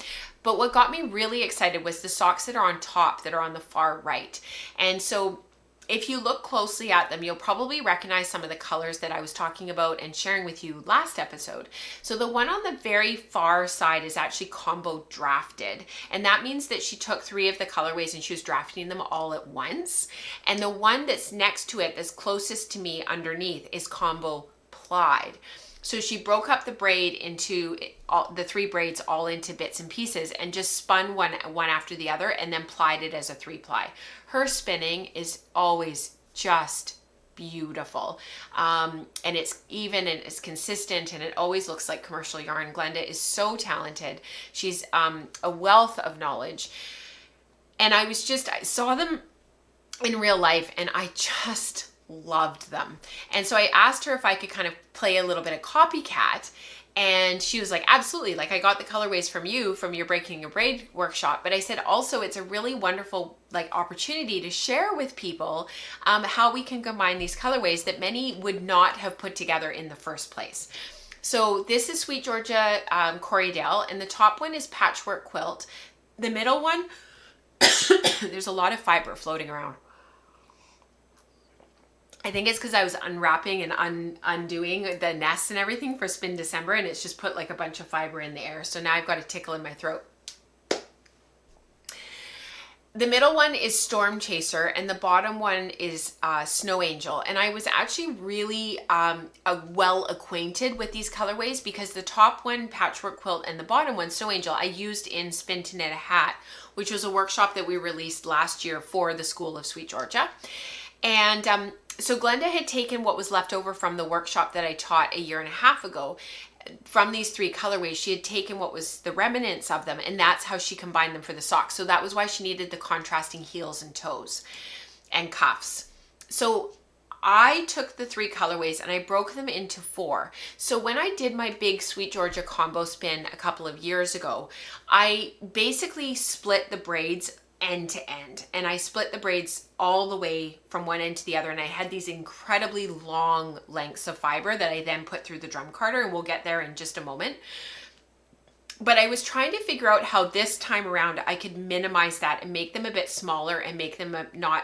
But what got me really excited was the socks that are on top, that are on the far right. And so if you look closely at them, you'll probably recognize some of the colors that I was talking about and sharing with you last episode. So the one on the very far side is actually combo drafted. And that means that she took 3 of the colorways and she was drafting them all at once. And the one that's next to it, that's closest to me underneath, is combo plied. So she broke up the braid into the 3 braids all into bits and pieces and just spun one after the other and then plied it as a 3-ply. Her spinning is always just beautiful. And it's even and it's consistent and it always looks like commercial yarn. Glenda is so talented. She's a wealth of knowledge. And I saw them in real life and I just loved them. And so I asked her if I could kind of play a little bit of copycat, and she was like, absolutely, like I got the colorways from you from your Breaking a Braid workshop. But I said also it's a really wonderful like opportunity to share with people how we can combine these colorways that many would not have put together in the first place. So this is Sweet Georgia Corriedale, and the top one is Patchwork Quilt. The middle one, there's a lot of fiber floating around. I think it's because I was unwrapping and undoing the nests and everything for spinDecember, and it's just put like a bunch of fiber in the air. So now I've got a tickle in my throat. The middle one is Storm Chaser, and the bottom one is Snow Angel. And I was actually really well acquainted with these colorways because the top one, Patchwork Quilt, and the bottom one, Snow Angel, I used in Spin to Knit a Hat, which was a workshop that we released last year for the School of Sweet Georgia. And so Glenda had taken what was left over from the workshop that I taught a year and a half ago. From these 3 colorways, she had taken what was the remnants of them, and that's how she combined them for the socks. So that was why she needed the contrasting heels and toes and cuffs. So I took the 3 colorways and I broke them into 4. So when I did my big Sweet Georgia combo spin a couple of years ago, I basically split the braids end to end, and I split the braids all the way from one end to the other, and I had these incredibly long lengths of fiber that I then put through the drum carder, and we'll get there in just a moment. But I was trying to figure out how this time around I could minimize that and make them a bit smaller and make them not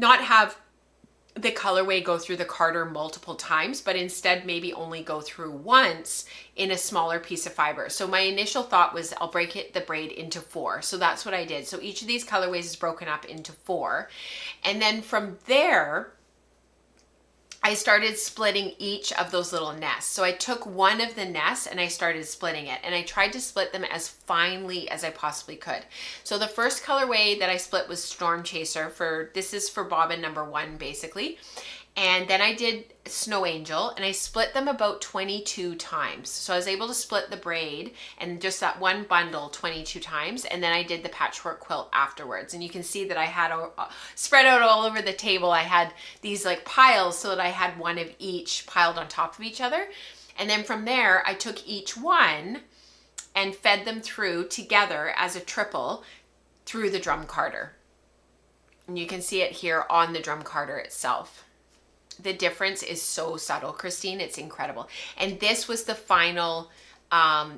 have the colorway go through the carder multiple times, but instead maybe only go through once in a smaller piece of fiber. So my initial thought was I'll break the braid into 4. So that's what I did. So each of these colorways is broken up into 4. And then from there, I started splitting each of those little nests. So I took one of the nests and I started splitting it, and I tried to split them as finely as I possibly could. So the first colorway that I split was Storm Chaser. This is for bobbin number 1 basically. And then I did Snow Angel, and I split them about 22 times. So I was able to split the braid and just that one bundle 22 times. And then I did the Patchwork Quilt afterwards. And you can see that I had spread out all over the table. I had these like piles so that I had one of each piled on top of each other. And then from there, I took each one and fed them through together as a triple through the drum carder. And you can see it here on the drum carder itself. The difference is so subtle, Christine. It's incredible. And this was the final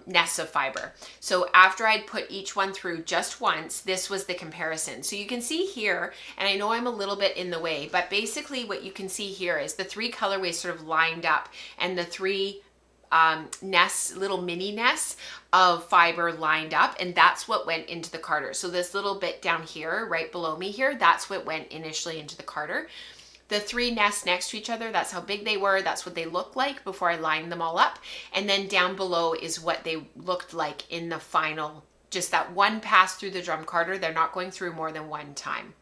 nest of fiber. So after I'd put each one through just once, this was the comparison. So you can see here, and I know I'm a little bit in the way, but basically what you can see here is the 3 colorways sort of lined up, and the 3 nests, little mini nests of fiber lined up, and that's what went into the carder. So this little bit down here, right below me here, that's what went initially into the carder. The 3 nests next to each other, that's how big they were. That's what they looked like before I lined them all up. And then down below is what they looked like in the final, just that one pass through the drum carder. They're not going through more than one time.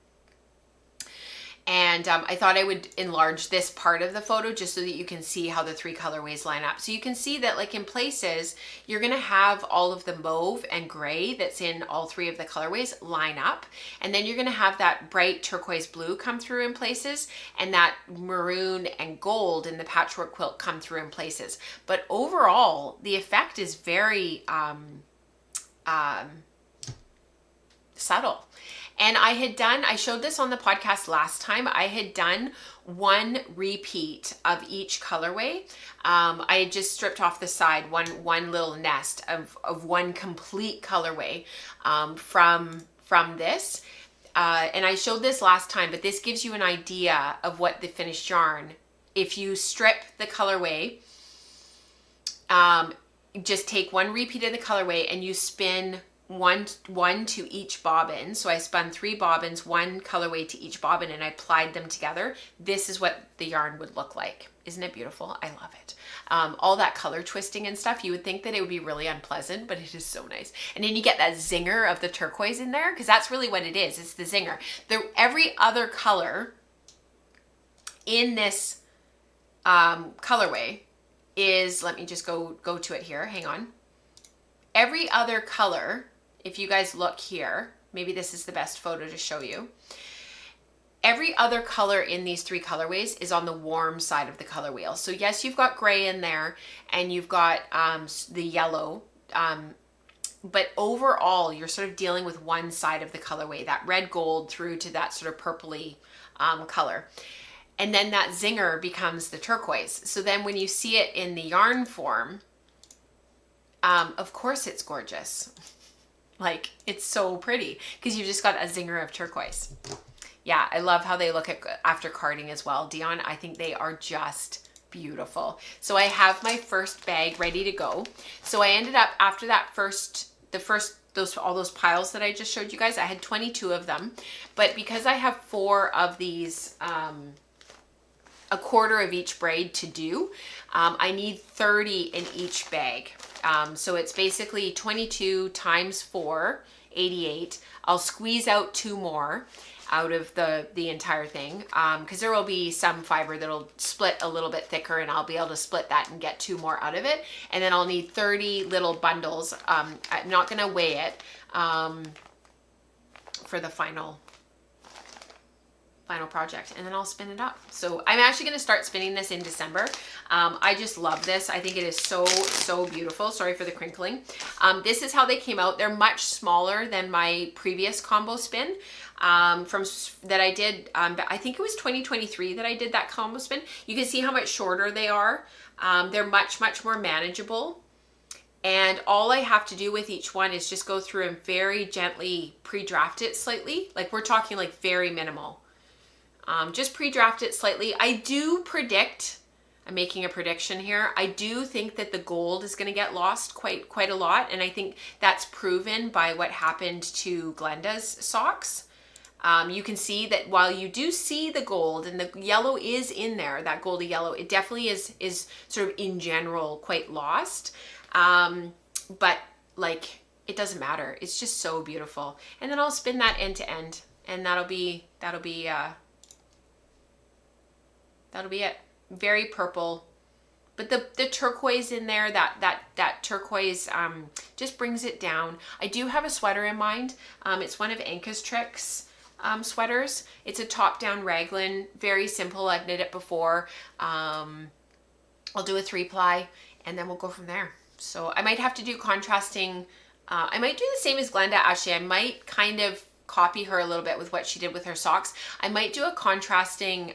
And I thought I would enlarge this part of the photo just so that you can see how the three colorways line up. So you can see that like in places, you're gonna have all of the mauve and gray that's in all three of the colorways line up. And then you're gonna have that bright turquoise blue come through in places, and that maroon and gold in the patchwork quilt come through in places. But overall, the effect is very subtle. And I showed this on the podcast last time, I had done one repeat of each colorway. I had just stripped off the side, one little nest of one complete colorway from this. And I showed this last time, but this gives you an idea of what the finished yarn, if you strip the colorway, just take one repeat of the colorway and you spin one to each bobbin. So I spun 3 bobbins, one colorway to each bobbin, and I plied them together. This is what the yarn would look like. Isn't it beautiful? I love it. All that color twisting and stuff, you would think that it would be really unpleasant, but it is so nice. And then you get that zinger of the turquoise in there, because that's really what it is. It's the zinger. Every other color in this colorway is, let me just go to it here. Hang on. Every other color, if you guys look here, maybe this is the best photo to show you. Every other color in these 3 colorways is on the warm side of the color wheel. So yes, you've got gray in there and you've got the yellow, but overall you're sort of dealing with one side of the colorway, that red gold through to that sort of purpley color. And then that zinger becomes the turquoise. So then when you see it in the yarn form, of course it's gorgeous. Like, it's so pretty because you've just got a zinger of turquoise. Yeah, I love how they look after carding as well, Dion. I think they are just beautiful. So I have my first bag ready to go. So I ended up, after that all those piles that I just showed you guys, I had 22 of them. But because I have 4 of these, a quarter of each braid to do, I need 30 in each bag. So it's basically 22 times 4, 88. I'll squeeze out 2 more out of the entire thing, because there will be some fiber that'll split a little bit thicker, and I'll be able to split that and get 2 more out of it. And then I'll need 30 little bundles. I'm not going to weigh it for the final project, and then I'll spin it up. So I'm actually going to start spinning this in December. I just love this. I think it is so beautiful. Sorry for the crinkling. This is how they came out. They're much smaller than my previous combo spin that I did. I think it was 2023 that I did that combo spin. You can see how much shorter they are. They're much more manageable. And all I have to do with each one is just go through and very gently pre-draft it slightly. Like, we're talking like very minimal. Just pre-draft it slightly. I do predict, I'm making a prediction here, I do think that the gold is going to get lost quite a lot, and I think that's proven by what happened to Glenda's socks. You can see that while you do see the gold and the yellow is in there, that goldy yellow, it definitely is sort of in general quite lost. But like, it doesn't matter. It's just so beautiful. And then I'll spin that end to end, and that'll be it. Very purple, but the turquoise in there, that turquoise just brings it down. I do have a sweater in mind. It's one of Anka's Tricks sweaters. It's a top-down raglan, very simple. I've knit it before. I'll do a 3-ply, and then we'll go from there. So I might have to do contrasting. I might do the same as Glenda. Actually, I might kind of copy her a little bit with what she did with her socks. I might do a contrasting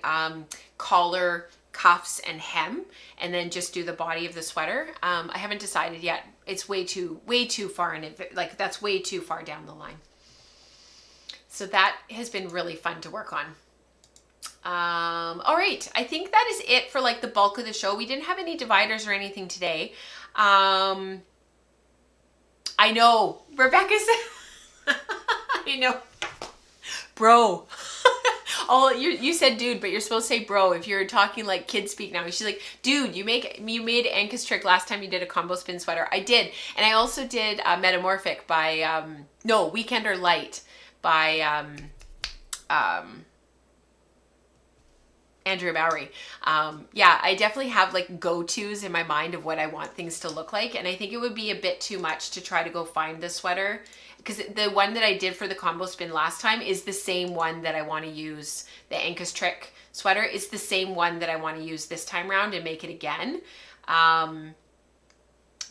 collar, cuffs, and hem, and then just do the body of the sweater. I haven't decided yet. It's way too far in it. Like, that's way too far down the line. So that has been really fun to work on. All right, I think that is it for like the bulk of the show. We didn't have any dividers or anything today. I know, Rebecca said, I know, bro. Oh, you said dude, but you're supposed to say bro if you're talking like kids speak now. She's like, dude, you made Anka's Trick last time you did a combo spin sweater. I did, and I also did Metamorphic by Weekend or Light by Andrea Bowery. Yeah, I definitely have like go-tos in my mind of what I want things to look like. And I think it would be a bit too much to try to go find the sweater, because the one that I did for the combo spin last time is the same one that I want to use. The Ankus Trick sweater is the same one that I want to use this time around and make it again.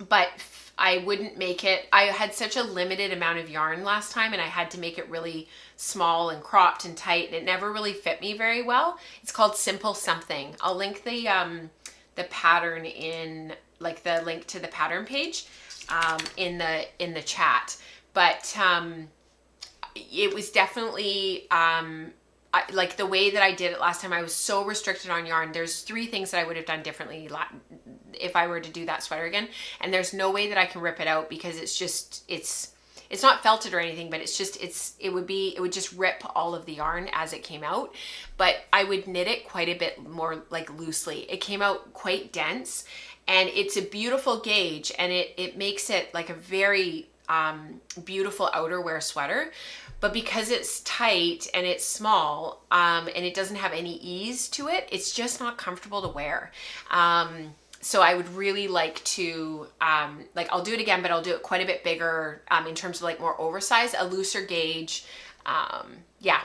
But I wouldn't make it. I had such a limited amount of yarn last time, and I had to make it really small and cropped and tight, and it never really fit me very well. It's called Simple Something. I'll link the pattern in, like, the link to the pattern page in the chat. But it was definitely like the way that I did it last time. I was so restricted on yarn. There's 3 things that I would have done differently if I were to do that sweater again, and there's no way that I can rip it out, because it's not felted or anything, but it would just rip all of the yarn as it came out. But I would knit it quite a bit more like loosely. It came out quite dense, and it's a beautiful gauge, and it makes it like a very beautiful outerwear sweater. But because it's tight and it's small, and it doesn't have any ease to it, it's just not comfortable to wear. So I would really like to, like, I'll do it again, but I'll do it quite a bit bigger in terms of like more oversized, a looser gauge. Yeah.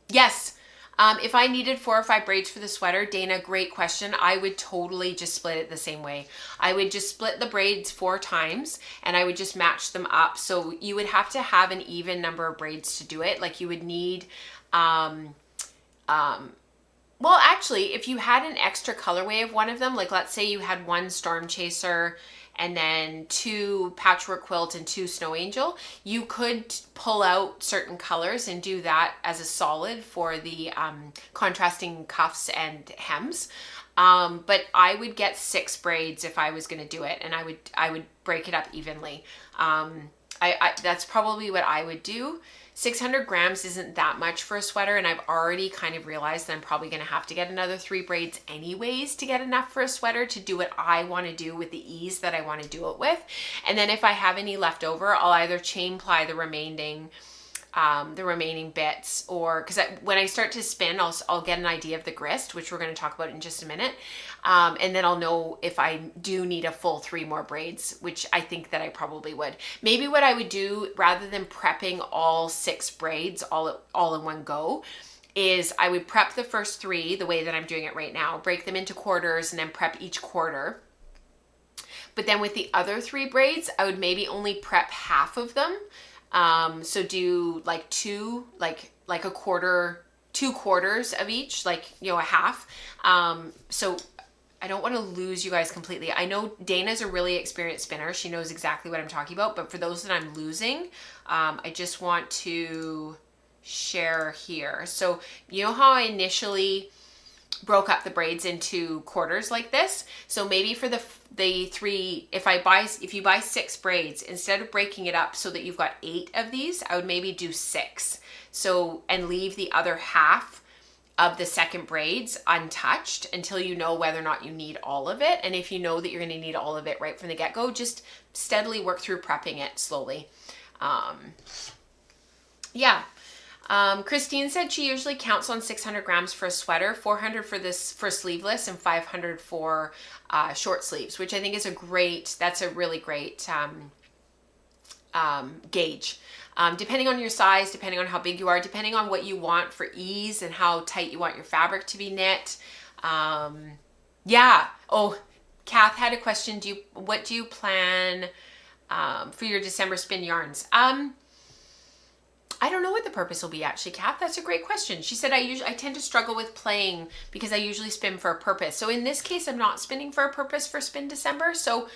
Yes. If I needed 4 or 5 braids for the sweater, Dana, great question. I would totally just split it the same way. I would just split the braids 4 times, and I would just match them up. So you would have to have an even number of braids to do it. Like, you would need, well, actually, if you had an extra colorway of one of them, like let's say you had 1 Storm Chaser and then 2 Patchwork Quilt and 2 Snow Angel, you could pull out certain colors and do that as a solid for the contrasting cuffs and hems. But I would get 6 braids if I was going to do it, and I would break it up evenly. That's probably what I would do. 600 grams isn't that much for a sweater, and I've already kind of realized that I'm probably going to have to get another 3 braids anyways to get enough for a sweater to do what I want to do with the ease that I want to do it with. And then if I have any left over, I'll either chain ply the remaining bits, or because when I start to spin, I'll get an idea of the grist, which we're going to talk about in just a minute, and then I'll know if I do need a full 3 more braids, which I think that I probably would. Maybe what I would do, rather than prepping all 6 braids all in one go, is I would prep the first 3 the way that I'm doing it right now, break them into quarters, and then prep each quarter. But then with the other 3 braids, I would maybe only prep half of them. So do like 2, like a quarter, 2 quarters of each, like, you know, a half. So I don't want to lose you guys completely. I know Dana's a really experienced spinner. She knows exactly what I'm talking about, but for those that I'm losing, I just want to share here. So you know how I initially broke up the braids into quarters like this? So maybe for the 3, if you buy 6 braids, instead of breaking it up so that you've got 8 of these, I would maybe do 6. So, and leave the other half of the second braids untouched until you know whether or not you need all of it. And if you know that you're going to need all of it right from the get-go, just steadily work through prepping it slowly. Yeah. Christine said she usually counts on 600 grams for a sweater, 400 for sleeveless, and 500 for short sleeves, which I think is that's a really great gauge. Depending on your size, depending on how big you are, depending on what you want for ease and how tight you want your fabric to be knit. Yeah. Oh, Kath had a question. What do you plan for your December spin yarns? I don't know what the purpose will be, actually, Kath. That's a great question. She said, I tend to struggle with playing because I usually spin for a purpose. So in this case, I'm not spinning for a purpose for spinDecember. So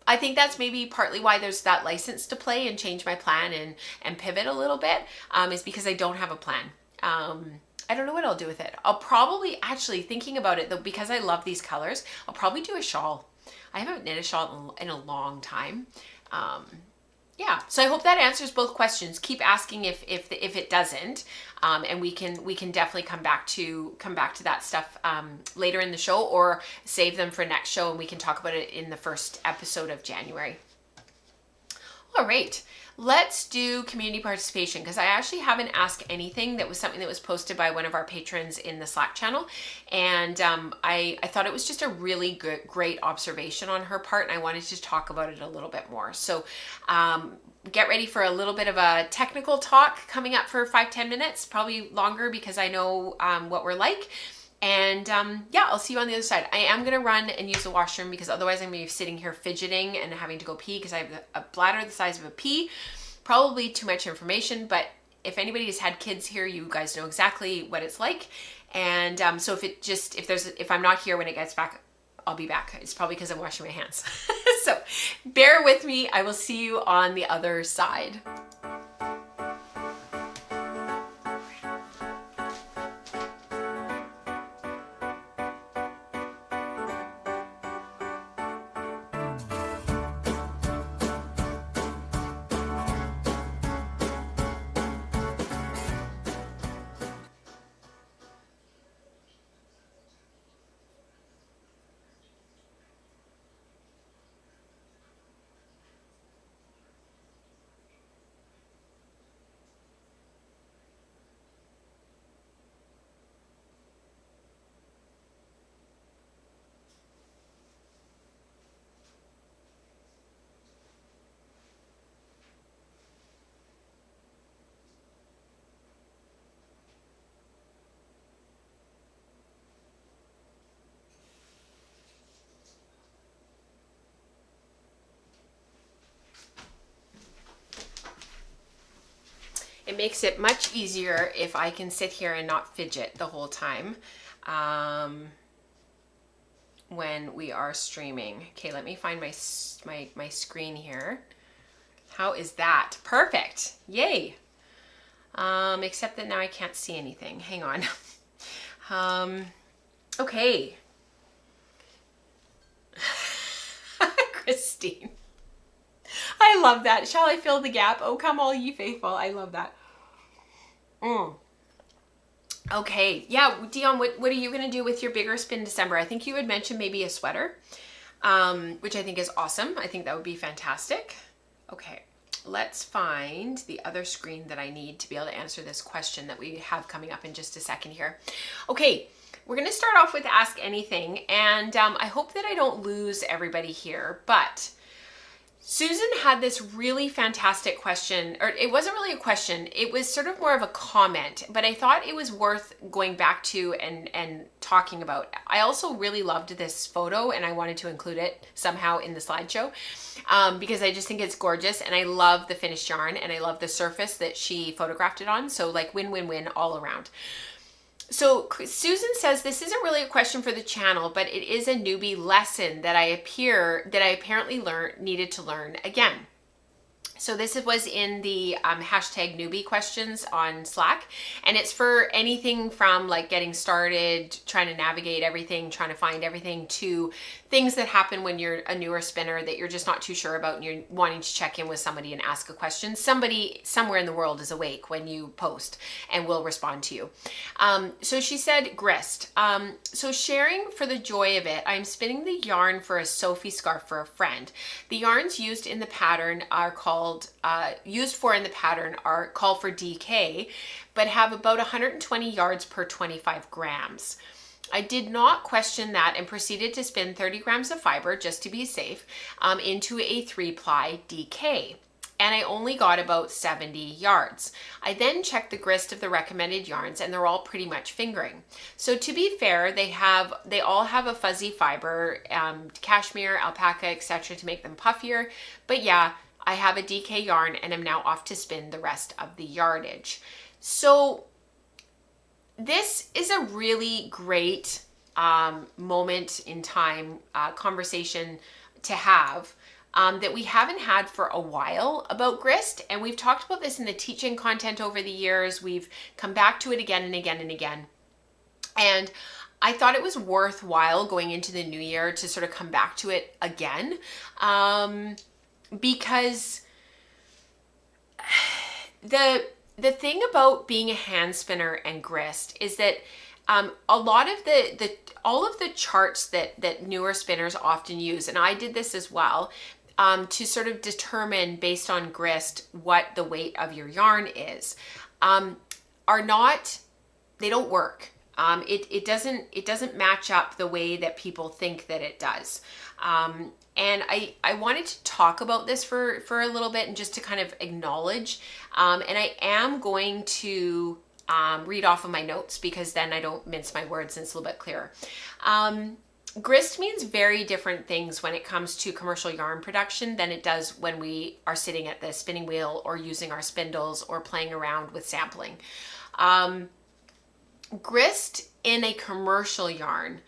I think that's maybe partly why there's that license to play and change my plan and pivot a little bit, is because I don't have a plan. I don't know what I'll do with it. I'll probably, actually, thinking about it though, because I love these colors, I'll probably do a shawl. I haven't knit a shawl in a long time. Yeah, so I hope that answers both questions. Keep asking if it doesn't, and we can definitely come back to that stuff later in the show, or save them for next show, and we can talk about it in the first episode of January. All right, let's do community participation because I actually haven't asked anything. That was something that was posted by one of our patrons in the Slack channel. And I thought it was just a really great observation on her part. And I wanted to talk about it a little bit more. So get ready for a little bit of a technical talk coming up for 5-10 minutes, probably longer because I know what we're like. And yeah, I'll see you on the other side. I am going to run and use the washroom because otherwise I'm going to be sitting here fidgeting and having to go pee because I have a bladder the size of a pea. Probably too much information, but if anybody has had kids here, you guys know exactly what it's like. And so if I'm not here when it gets back, I'll be back. It's probably because I'm washing my hands. So bear with me. I will see you on the other side. It makes it much easier if I can sit here and not fidget the whole time when we are streaming. Okay, let me find my screen here. How is that? Perfect. Yay. Except that now I can't see anything. Hang on. Okay. Christine. I love that. Shall I fill the gap? Oh, come all ye faithful. I love that. Okay. Yeah, Dion, what are you going to do with your bigger spinDecember? I think you had mentioned maybe a sweater, which I think is awesome. I think that would be fantastic. Okay. Let's find the other screen that I need to be able to answer this question that we have coming up in just a second here. Okay. We're going to start off with Ask Anything, and I hope that I don't lose everybody here, but Susan had this really fantastic question, or it wasn't really a question, it was sort of more of a comment, but I thought it was worth going back to and talking about. I also really loved this photo and I wanted to include it somehow in the slideshow because I just think it's gorgeous and I love the finished yarn and I love the surface that she photographed it on. So like win-win-win all around. So Susan says, this isn't really a question for the channel, but it is a newbie lesson that I apparently needed to learn again. So this was in the hashtag newbie questions on Slack, and it's for anything from like getting started, trying to navigate everything, trying to find everything, to things that happen when you're a newer spinner that you're just not too sure about and you're wanting to check in with somebody and ask a question. Somebody somewhere in the world is awake when you post and will respond to you. So she said, grist. So sharing for the joy of it, I'm spinning the yarn for a Sophie scarf for a friend. The yarns used in the pattern are called call for DK, but have about 120 yards per 25 grams. I did not question that and proceeded to spin 30 grams of fiber just to be safe into a 3-ply DK. And I only got about 70 yards. I then checked the grist of the recommended yarns and they're all pretty much fingering. So to be fair, they all have a fuzzy fiber, cashmere, alpaca, etc. to make them puffier. But yeah, I have a DK yarn and I'm now off to spin the rest of the yardage. So this is a really great moment in time, conversation to have that we haven't had for a while about grist. And we've talked about this in the teaching content over the years. We've come back to it again and again and again. And I thought it was worthwhile going into the new year to sort of come back to it again. Because the thing about being a hand spinner and grist is that a lot of all of the charts that newer spinners often use, and I did this as well, to sort of determine based on grist what the weight of your yarn is, are not, they don't work. It doesn't match up the way that people think that it does. And I wanted to talk about this for a little bit and just to kind of acknowledge. And I am going to read off of my notes because then I don't mince my words and it's a little bit clearer. Grist means very different things when it comes to commercial yarn production than it does when we are sitting at the spinning wheel or using our spindles or playing around with sampling. Grist in a commercial yarn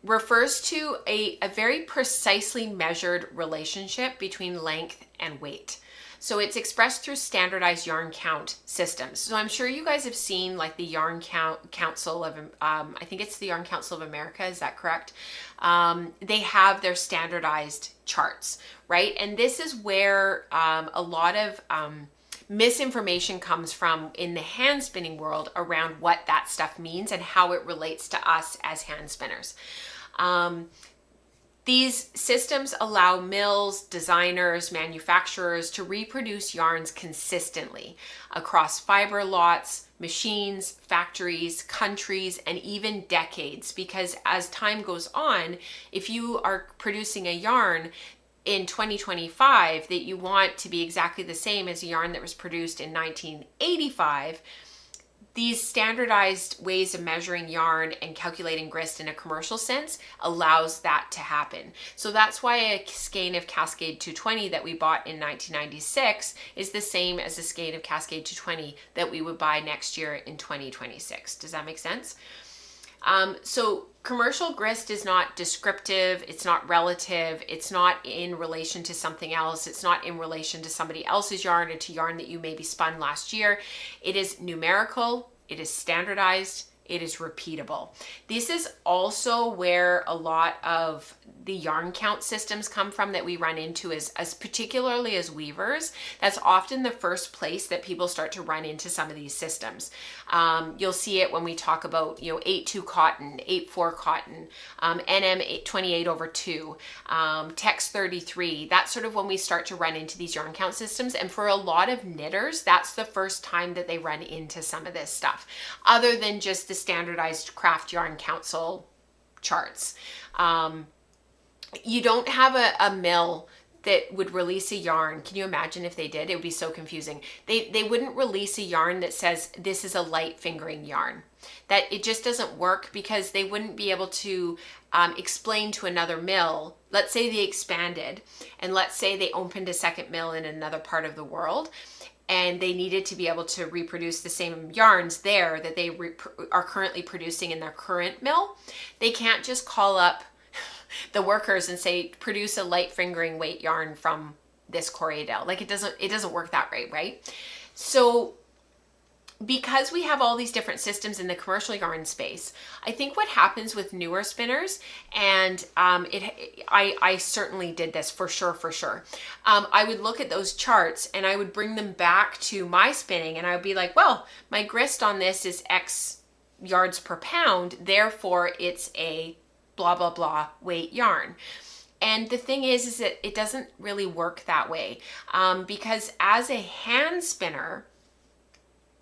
refers to a very precisely measured relationship between length and weight. So it's expressed through standardized yarn count systems. So I'm sure you guys have seen like the Yarn Council of, I think it's the Yarn Council of America, is that correct? They have their standardized charts, right? And this is where a lot of misinformation comes from in the hand spinning world around what that stuff means and how it relates to us as hand spinners. These systems allow mills, designers, manufacturers to reproduce yarns consistently across fiber lots, machines, factories, countries, and even decades. Because as time goes on, if you are producing a yarn in 2025 that you want to be exactly the same as a yarn that was produced in 1985, these standardized ways of measuring yarn and calculating grist in a commercial sense allows that to happen. So that's why a skein of Cascade 220 that we bought in 1996 is the same as a skein of Cascade 220 that we would buy next year in 2026. Does that make sense? So commercial grist is not descriptive, it's not relative, it's not in relation to something else, it's not in relation to somebody else's yarn or to yarn that you maybe spun last year. It is numerical, it is standardized, it is repeatable. This is also where a lot of the yarn count systems come from that we run into as particularly as weavers. That's often the first place that people start to run into some of these systems. You'll see it when we talk about, 8-2 cotton, 8-4 cotton, NM 28/2, Tex 33. That's sort of when we start to run into these yarn count systems. And for a lot of knitters, that's the first time that they run into some of this stuff, other than just the standardized Craft Yarn Council charts. You don't have a mill that would release a yarn. Can you imagine if they did? It would be so confusing. They wouldn't release a yarn that says this is a light fingering yarn. That it just doesn't work because they wouldn't be able to explain to another mill. Let's say they expanded and let's say they opened a second mill in another part of the world and they needed to be able to reproduce the same yarns there that they are currently producing in their current mill. They can't just call up the workers and say, produce a light fingering weight yarn from this Corriedale. Like it doesn't work that way, right? So because we have all these different systems in the commercial yarn space, I think what happens with newer spinners, and I certainly did this for sure. I would look at those charts and I would bring them back to my spinning and I would be like, well, my grist on this is X yards per pound, therefore it's a blah, blah, blah weight yarn. And the thing is that it doesn't really work that way because as a hand spinner,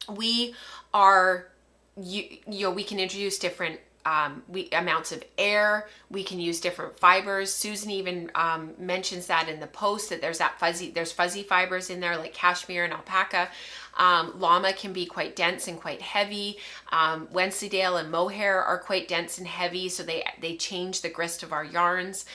we are, we can introduce different amounts of air. We can use different fibers. Susan even mentions that in the post that there's fuzzy fibers in there like cashmere and alpaca. Llama can be quite dense and quite heavy. Wensleydale and mohair are quite dense and heavy, so they change the grist of our yarns.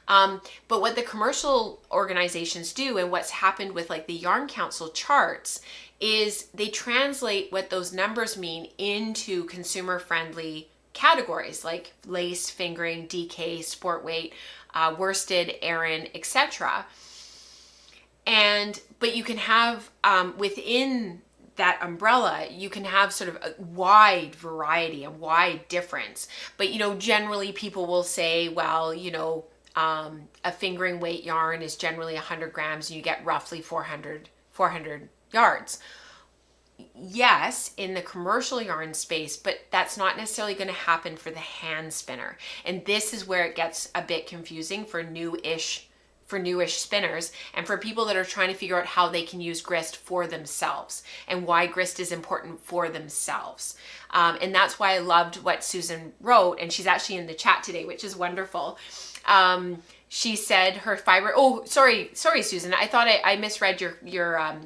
But what the commercial organizations do and what's happened with like the Yarn Council charts is they translate what those numbers mean into consumer friendly categories like lace, fingering, DK, sport weight, worsted, Aran, etc. But you can have within that umbrella, you can have sort of a wide variety, a wide difference. But generally people will say, well, a fingering weight yarn is generally 100 grams and you get roughly 400 yards. Yes, in the commercial yarn space, but that's not necessarily going to happen for the hand spinner. And this is where it gets a bit confusing for new-ish for newish spinners and for people that are trying to figure out how they can use grist for themselves and why grist is important for themselves. And that's why I loved what Susan wrote, and she's actually in the chat today, which is wonderful. She said her fiber, oh, sorry, Susan, I thought I misread your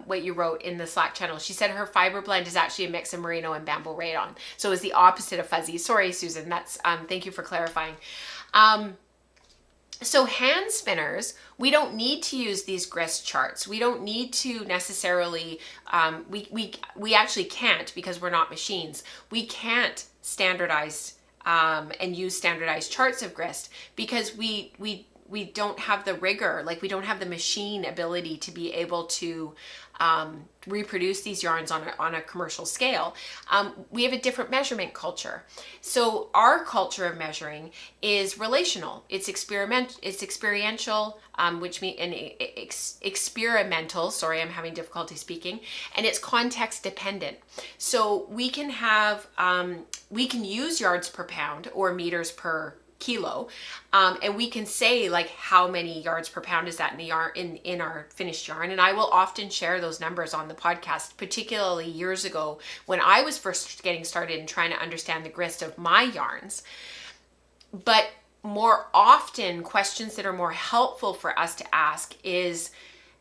what you wrote in the Slack channel. She said her fiber blend is actually a mix of merino and bamboo rayon. So it's the opposite of fuzzy. Sorry, Susan, that's, thank you for clarifying. So hand spinners, we don't need to use these grist charts. We don't need to necessarily, we actually can't, because we're not machines. We can't standardize and use standardized charts of grist because we don't have the rigor, like we don't have the machine ability to be able to reproduce these yarns on a commercial scale. We have a different measurement culture. So our culture of measuring is relational. It's experiential, which means experimental. Sorry, I'm having difficulty speaking, and it's context dependent. So we can have we can use yards per pound or meters per kilo, and we can say like how many yards per pound is that in the yarn in our finished yarn. And I will often share those numbers on the podcast, particularly years ago when I was first getting started and trying to understand the grist of my yarns. But more often, questions that are more helpful for us to ask is,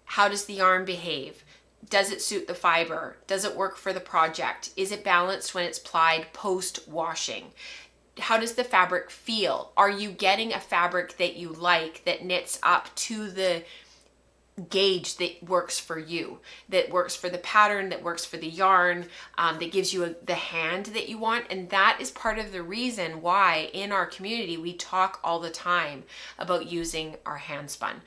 how does the yarn behave? Does it suit the fiber? Does it work for the project? Is it balanced when it's plied post washing? How does the fabric feel? Are you getting a fabric that you like, that knits up to the gauge that works for you, that works for the pattern, that works for the yarn, that gives you the hand that you want? And that is part of the reason why in our community we talk all the time about using our hand spun.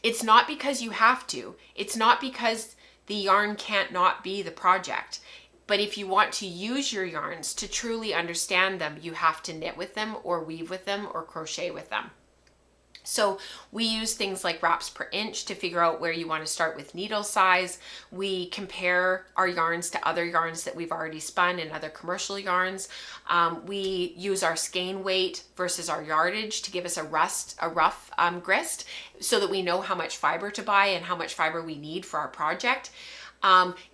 It's not because you have to. It's not because the yarn can't not be the project. But if you want to use your yarns to truly understand them, you have to knit with them or weave with them or crochet with them. So we use things like wraps per inch to figure out where you want to start with needle size. We compare our yarns to other yarns that we've already spun and other commercial yarns. We use our skein weight versus our yardage to give us a rough grist so that we know how much fiber to buy and how much fiber we need for our project.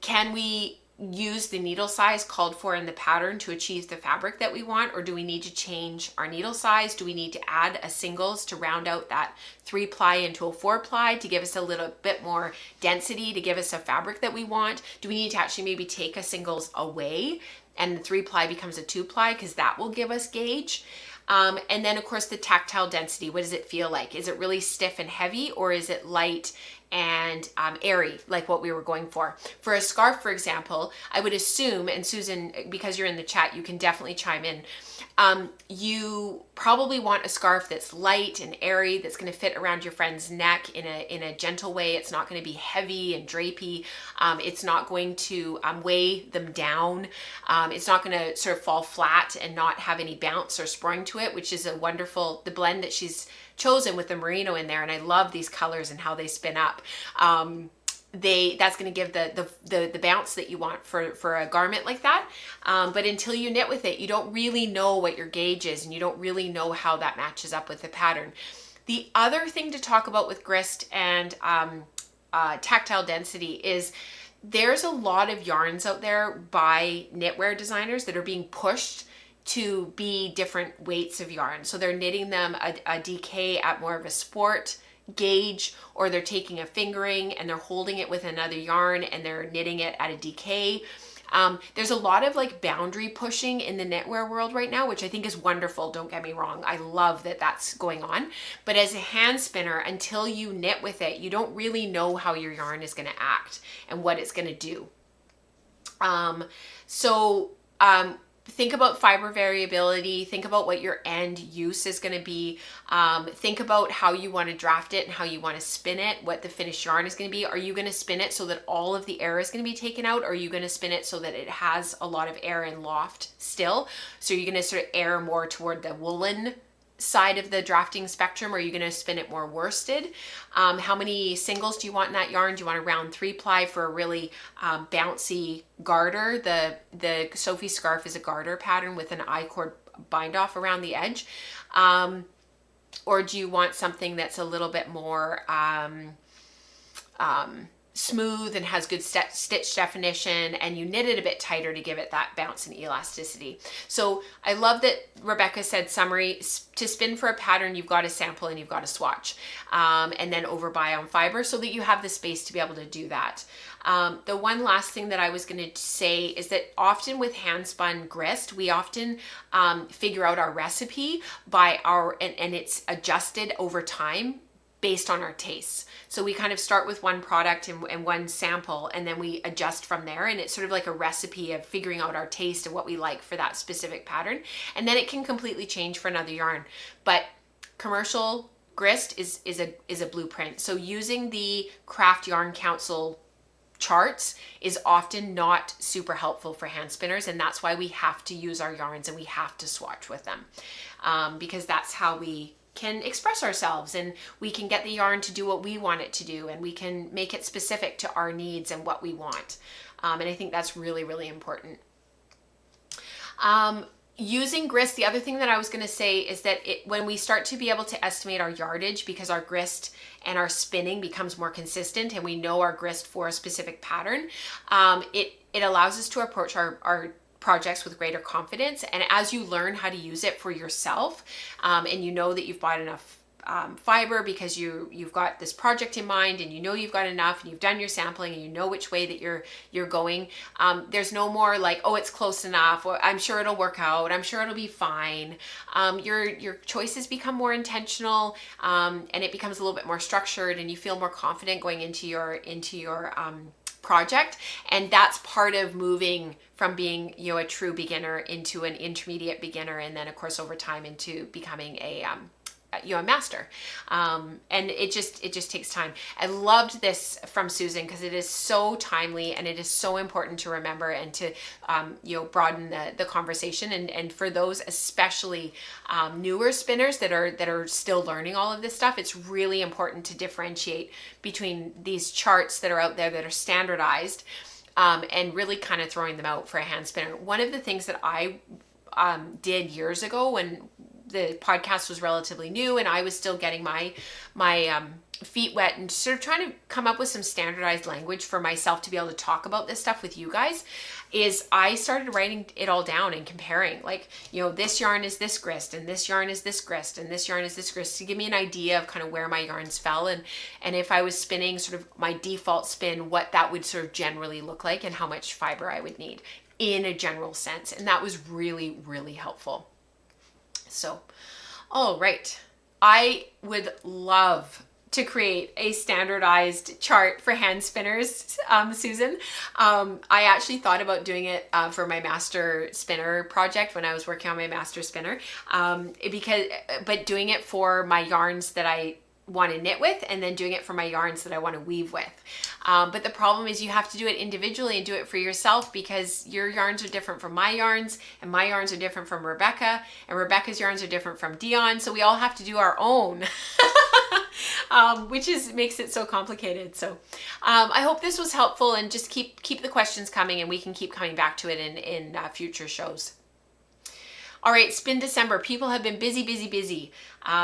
Can we use the needle size called for in the pattern to achieve the fabric that we want, or do we need to change our needle size? Do we need to add a singles to round out that 3-ply into a 4-ply to give us a little bit more density, to give us a fabric that we want? Do we need to actually maybe take a singles away and the 3-ply becomes a 2-ply, because that will give us gauge? And then of course the tactile density. What does it feel like? Is it really stiff and heavy, or is it light and airy, like what we were going for? For a scarf, for example, I would assume, and Susan, because you're in the chat, you can definitely chime in. You probably want a scarf that's light and airy, that's going to fit around your friend's neck in a gentle way. It's not going to be heavy and drapey. It's not going to weigh them down. It's not going to sort of fall flat and not have any bounce or spring to it, which is a wonderful, the blend that she's chosen with the merino in there. And I love these colors and how they spin up. That's going to give the bounce that you want for a garment like that. But until you knit with it, you don't really know what your gauge is, and you don't really know how that matches up with the pattern. The other thing to talk about with grist and tactile density is there's a lot of yarns out there by knitwear designers that are being pushed to be different weights of yarn. So they're knitting them a DK at more of a sport gauge, or they're taking a fingering and they're holding it with another yarn and they're knitting it at a DK. There's a lot of like boundary pushing in the knitwear world right now, which I think is wonderful. Don't get me wrong. I love that that's going on. But as a hand spinner, until you knit with it, you don't really know how your yarn is going to act and what it's going to do. Think about fiber variability. Think about what your end use is going to be. Think about how you want to draft it and how you want to spin it, what the finished yarn is going to be. Are you going to spin it so that all of the air is going to be taken out? Or are you going to spin it so that it has a lot of air and loft still? So you're going to sort of air more toward the woolen side of the drafting spectrum, or are you going to spin it more worsted? How many singles do you want in that yarn? Do you want a round 3-ply for a really bouncy garter? The Sophie scarf is a garter pattern with an I-cord bind off around the edge. Or do you want something that's a little bit more smooth and has good stitch definition, and you knit it a bit tighter to give it that bounce and elasticity? So I love that Rebecca said, summary, to spin for a pattern, you've got to sample and you've got to swatch, and then overbuy on fiber so that you have the space to be able to do that. The one last thing that I was going to say is that often with hand spun grist, we often figure out our recipe by and it's adjusted over time based on our tastes. So we kind of start with one product and one sample, and then we adjust from there. And it's sort of like a recipe of figuring out our taste and what we like for that specific pattern. And then it can completely change for another yarn. But commercial grist is a blueprint. So using the Craft Yarn Council charts is often not super helpful for hand spinners, and that's why we have to use our yarns and we have to swatch with them, because that's how we can express ourselves, and we can get the yarn to do what we want it to do, and we can make it specific to our needs and what we want. And I think that's really, really important. Using grist, the other thing that I was going to say is that when we start to be able to estimate our yardage, because our grist and our spinning becomes more consistent and we know our grist for a specific pattern, it allows us to approach our projects with greater confidence. And as you learn how to use it for yourself, and you know that you've bought enough fiber because you've got this project in mind, and you know you've got enough, and you've done your sampling, and you know which way that you're going, there's no more like, oh, it's close enough, or I'm sure it'll work out, I'm sure it'll be fine. Your choices become more intentional, and it becomes a little bit more structured, and you feel more confident going into your project. And that's part of moving from being, a true beginner into an intermediate beginner, and then of course over time into becoming a master. And it just takes time. I loved this from Susan because it is so timely, and it is so important to remember and to broaden the conversation. And for those especially newer spinners that are still learning all of this stuff, it's really important to differentiate between these charts that are out there that are standardized, and really kind of throwing them out for a hand spinner. One of the things that I did years ago when the podcast was relatively new and I was still getting my feet wet and sort of trying to come up with some standardized language for myself to be able to talk about this stuff with you guys, is I started writing it all down and comparing, like, this yarn is this grist, and this yarn is this grist, and this yarn is this grist, to give me an idea of kind of where my yarns fell, and if I was spinning sort of my default spin, what that would sort of generally look like and how much fiber I would need in a general sense. And that was really, really helpful. So, all right. I would love to create a standardized chart for hand spinners, Susan. I actually thought about doing it for my master spinner project when I was working on my master spinner, but doing it for my yarns that I want to knit with, and then doing it for my yarns that I want to weave with. But the problem is you have to do it individually and do it for yourself, because your yarns are different from my yarns, and my yarns are different from Rebecca, and Rebecca's yarns are different from Dion. So we all have to do our own, which makes it so complicated. So I hope this was helpful, and just keep the questions coming, and we can keep coming back to it in future shows. All right, Spin December. People have been busy,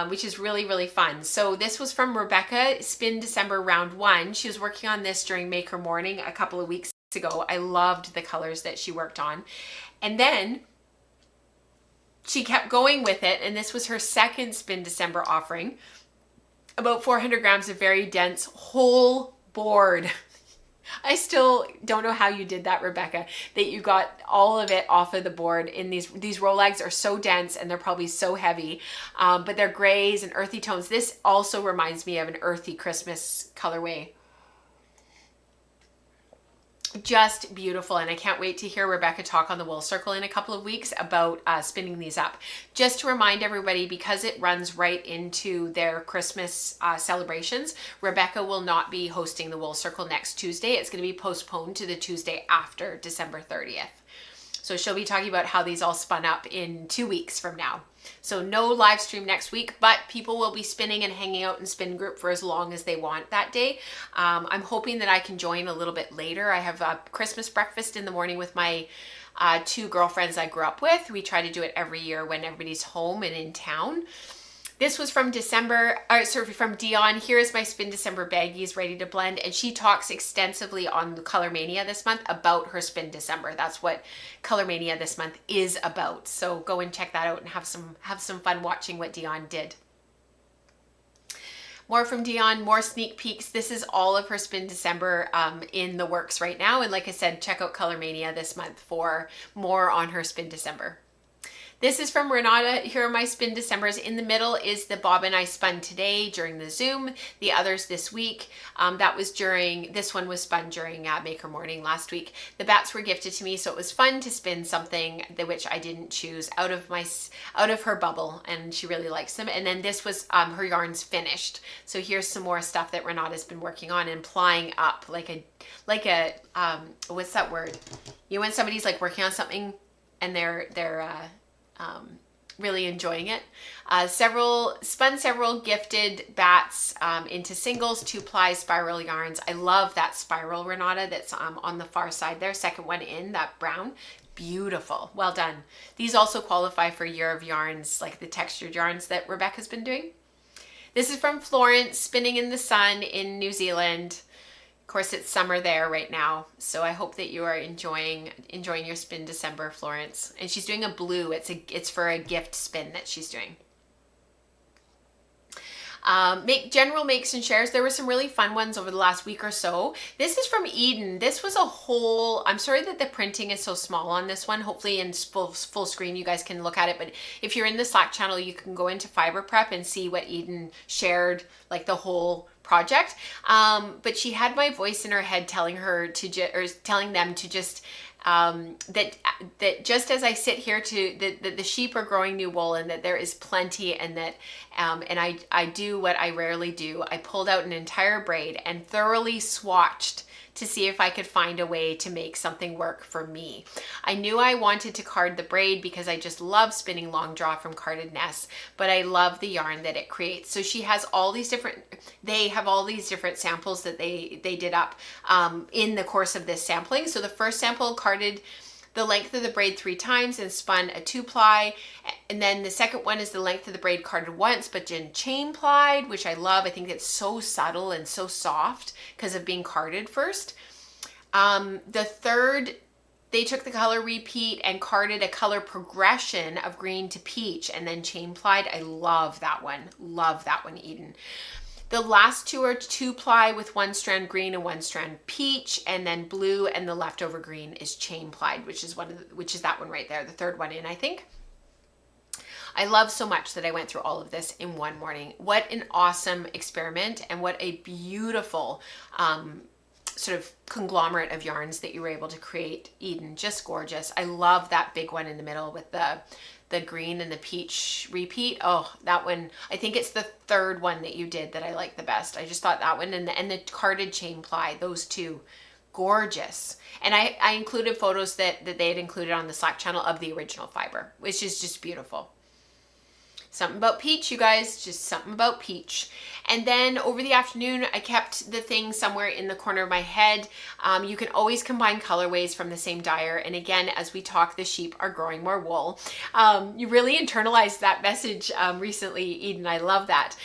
which is really, really fun. So this was from Rebecca, Spin December round 1. She was working on this during Maker Morning a couple of weeks ago. I loved the colors that she worked on. And then she kept going with it, and this was her second Spin December offering. About 400 grams of very dense whole board. I still don't know how you did that, Rebecca, that you got all of it off of the board. In these Rolags are so dense, and they're probably so heavy, but they're grays and earthy tones. This also reminds me of an earthy Christmas colorway. Just beautiful, and I can't wait to hear Rebecca talk on the Wool Circle in a couple of weeks about spinning these up. Just to remind everybody, because it runs right into their Christmas celebrations, Rebecca will not be hosting the Wool Circle next Tuesday. It's going to be postponed to the Tuesday after December 30th. So she'll be talking about how these all spun up in 2 weeks from now. So no live stream next week, but people will be spinning and hanging out in spin group for as long as they want that day. I'm hoping that I can join a little bit later. I have a Christmas breakfast in the morning with my 2 girlfriends I grew up with. We try to do it every year when everybody's home and in town. This was from from Dion. Here's my spinDecember baggies ready to blend. And she talks extensively on Color Mania this month about her spinDecember. That's what Color Mania this month is about. So go and check that out and have some fun watching what Dion did. More from Dion, more sneak peeks. This is all of her spinDecember in the works right now. And like I said, check out Color Mania this month for more on her spinDecember. This is from Renata. Here are my spinDecembers. In the middle is the bobbin I spun today during the Zoom. The others this week. This one was spun during Maker Morning last week. The bats were gifted to me, so it was fun to spin something which I didn't choose out of her bubble, and she really likes them. And then this was her yarns finished. So here's some more stuff that Renata's been working on and plying up like a what's that word? You know, when somebody's like working on something and they're really enjoying it. Spun several gifted bats into singles, 2-ply spiral yarns. I love that spiral, Renata, that's on the far side there. Second one in, that brown. Beautiful. Well done. These also qualify for Year of Yarns, like the textured yarns that Rebecca's been doing. This is from Florence, spinning in the sun in New Zealand. Of course, it's summer there right now, so I hope that you are enjoying your spinDecember, Florence. And she's doing a blue. It's for a gift spin that she's doing. General makes and shares. There were some really fun ones over the last week or so. This is from Eden. This was a whole, I'm sorry that the printing is so small on this one. Hopefully in full screen you guys can look at it. But if you're in the Slack channel, you can go into Fiber Prep and see what Eden shared, like the whole project. But she had my voice in her head telling them to just that just as I sit here that the sheep are growing new wool, and that there is plenty, and that and I do what I rarely do. I pulled out an entire braid and thoroughly swatched to see if I could find a way to make something work for me. I knew I wanted to card the braid because I just love spinning long draw from carded nests, but I love the yarn that it creates. So she has they have all these different samples that they did up in the course of this sampling. So the first sample carded the length of the braid 3 times and spun a 2-ply. And then the second one is the length of the braid carded once, but then chain plied, which I love. I think it's so subtle and so soft because of being carded first. The third, they took the color repeat and carded a color progression of green to peach and then chain plied. I love that one. Love that one, Eden. The last 2 are 2-ply with 1 strand green and 1 strand peach, and then blue, and the leftover green is chain plied, which is that one right there, the third one in, I think. I love so much that I went through all of this in one morning. What an awesome experiment, and what a beautiful sort of conglomerate of yarns that you were able to create, Eden. Just gorgeous. I love that big one in the middle with the green and the peach repeat. Oh, that one, I think it's the third one that you did that I like the best. I just thought that one and the carded chain ply, those two, gorgeous. And I included photos that they had included on the Slack channel of the original fiber, which is just beautiful. Something about peach, you guys, just something about peach. And then over the afternoon, I kept the thing somewhere in the corner of my head. You can always combine colorways from the same dyer. And again, as we talk, the sheep are growing more wool. You really internalized that message recently, Eden. I love that.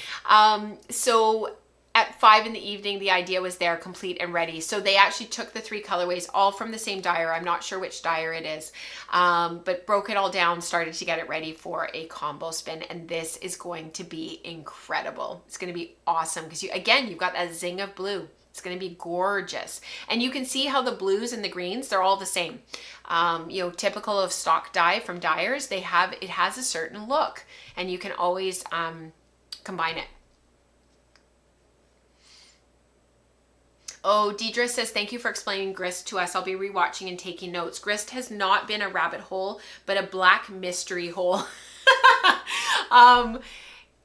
So at 5 in the evening, the idea was there, complete and ready. So they actually took the 3 colorways all from the same dyer. I'm not sure which dyer it is, but broke it all down, started to get it ready for a combo spin. And this is going to be incredible. It's going to be awesome because you've got that zing of blue. It's going to be gorgeous. And you can see how the blues and the greens, they're all the same. Typical of stock dye from dyers, it has a certain look, and you can always combine it. Oh, Deidre says, thank you for explaining grist to us. I'll be rewatching and taking notes. Grist has not been a rabbit hole, but a black mystery hole.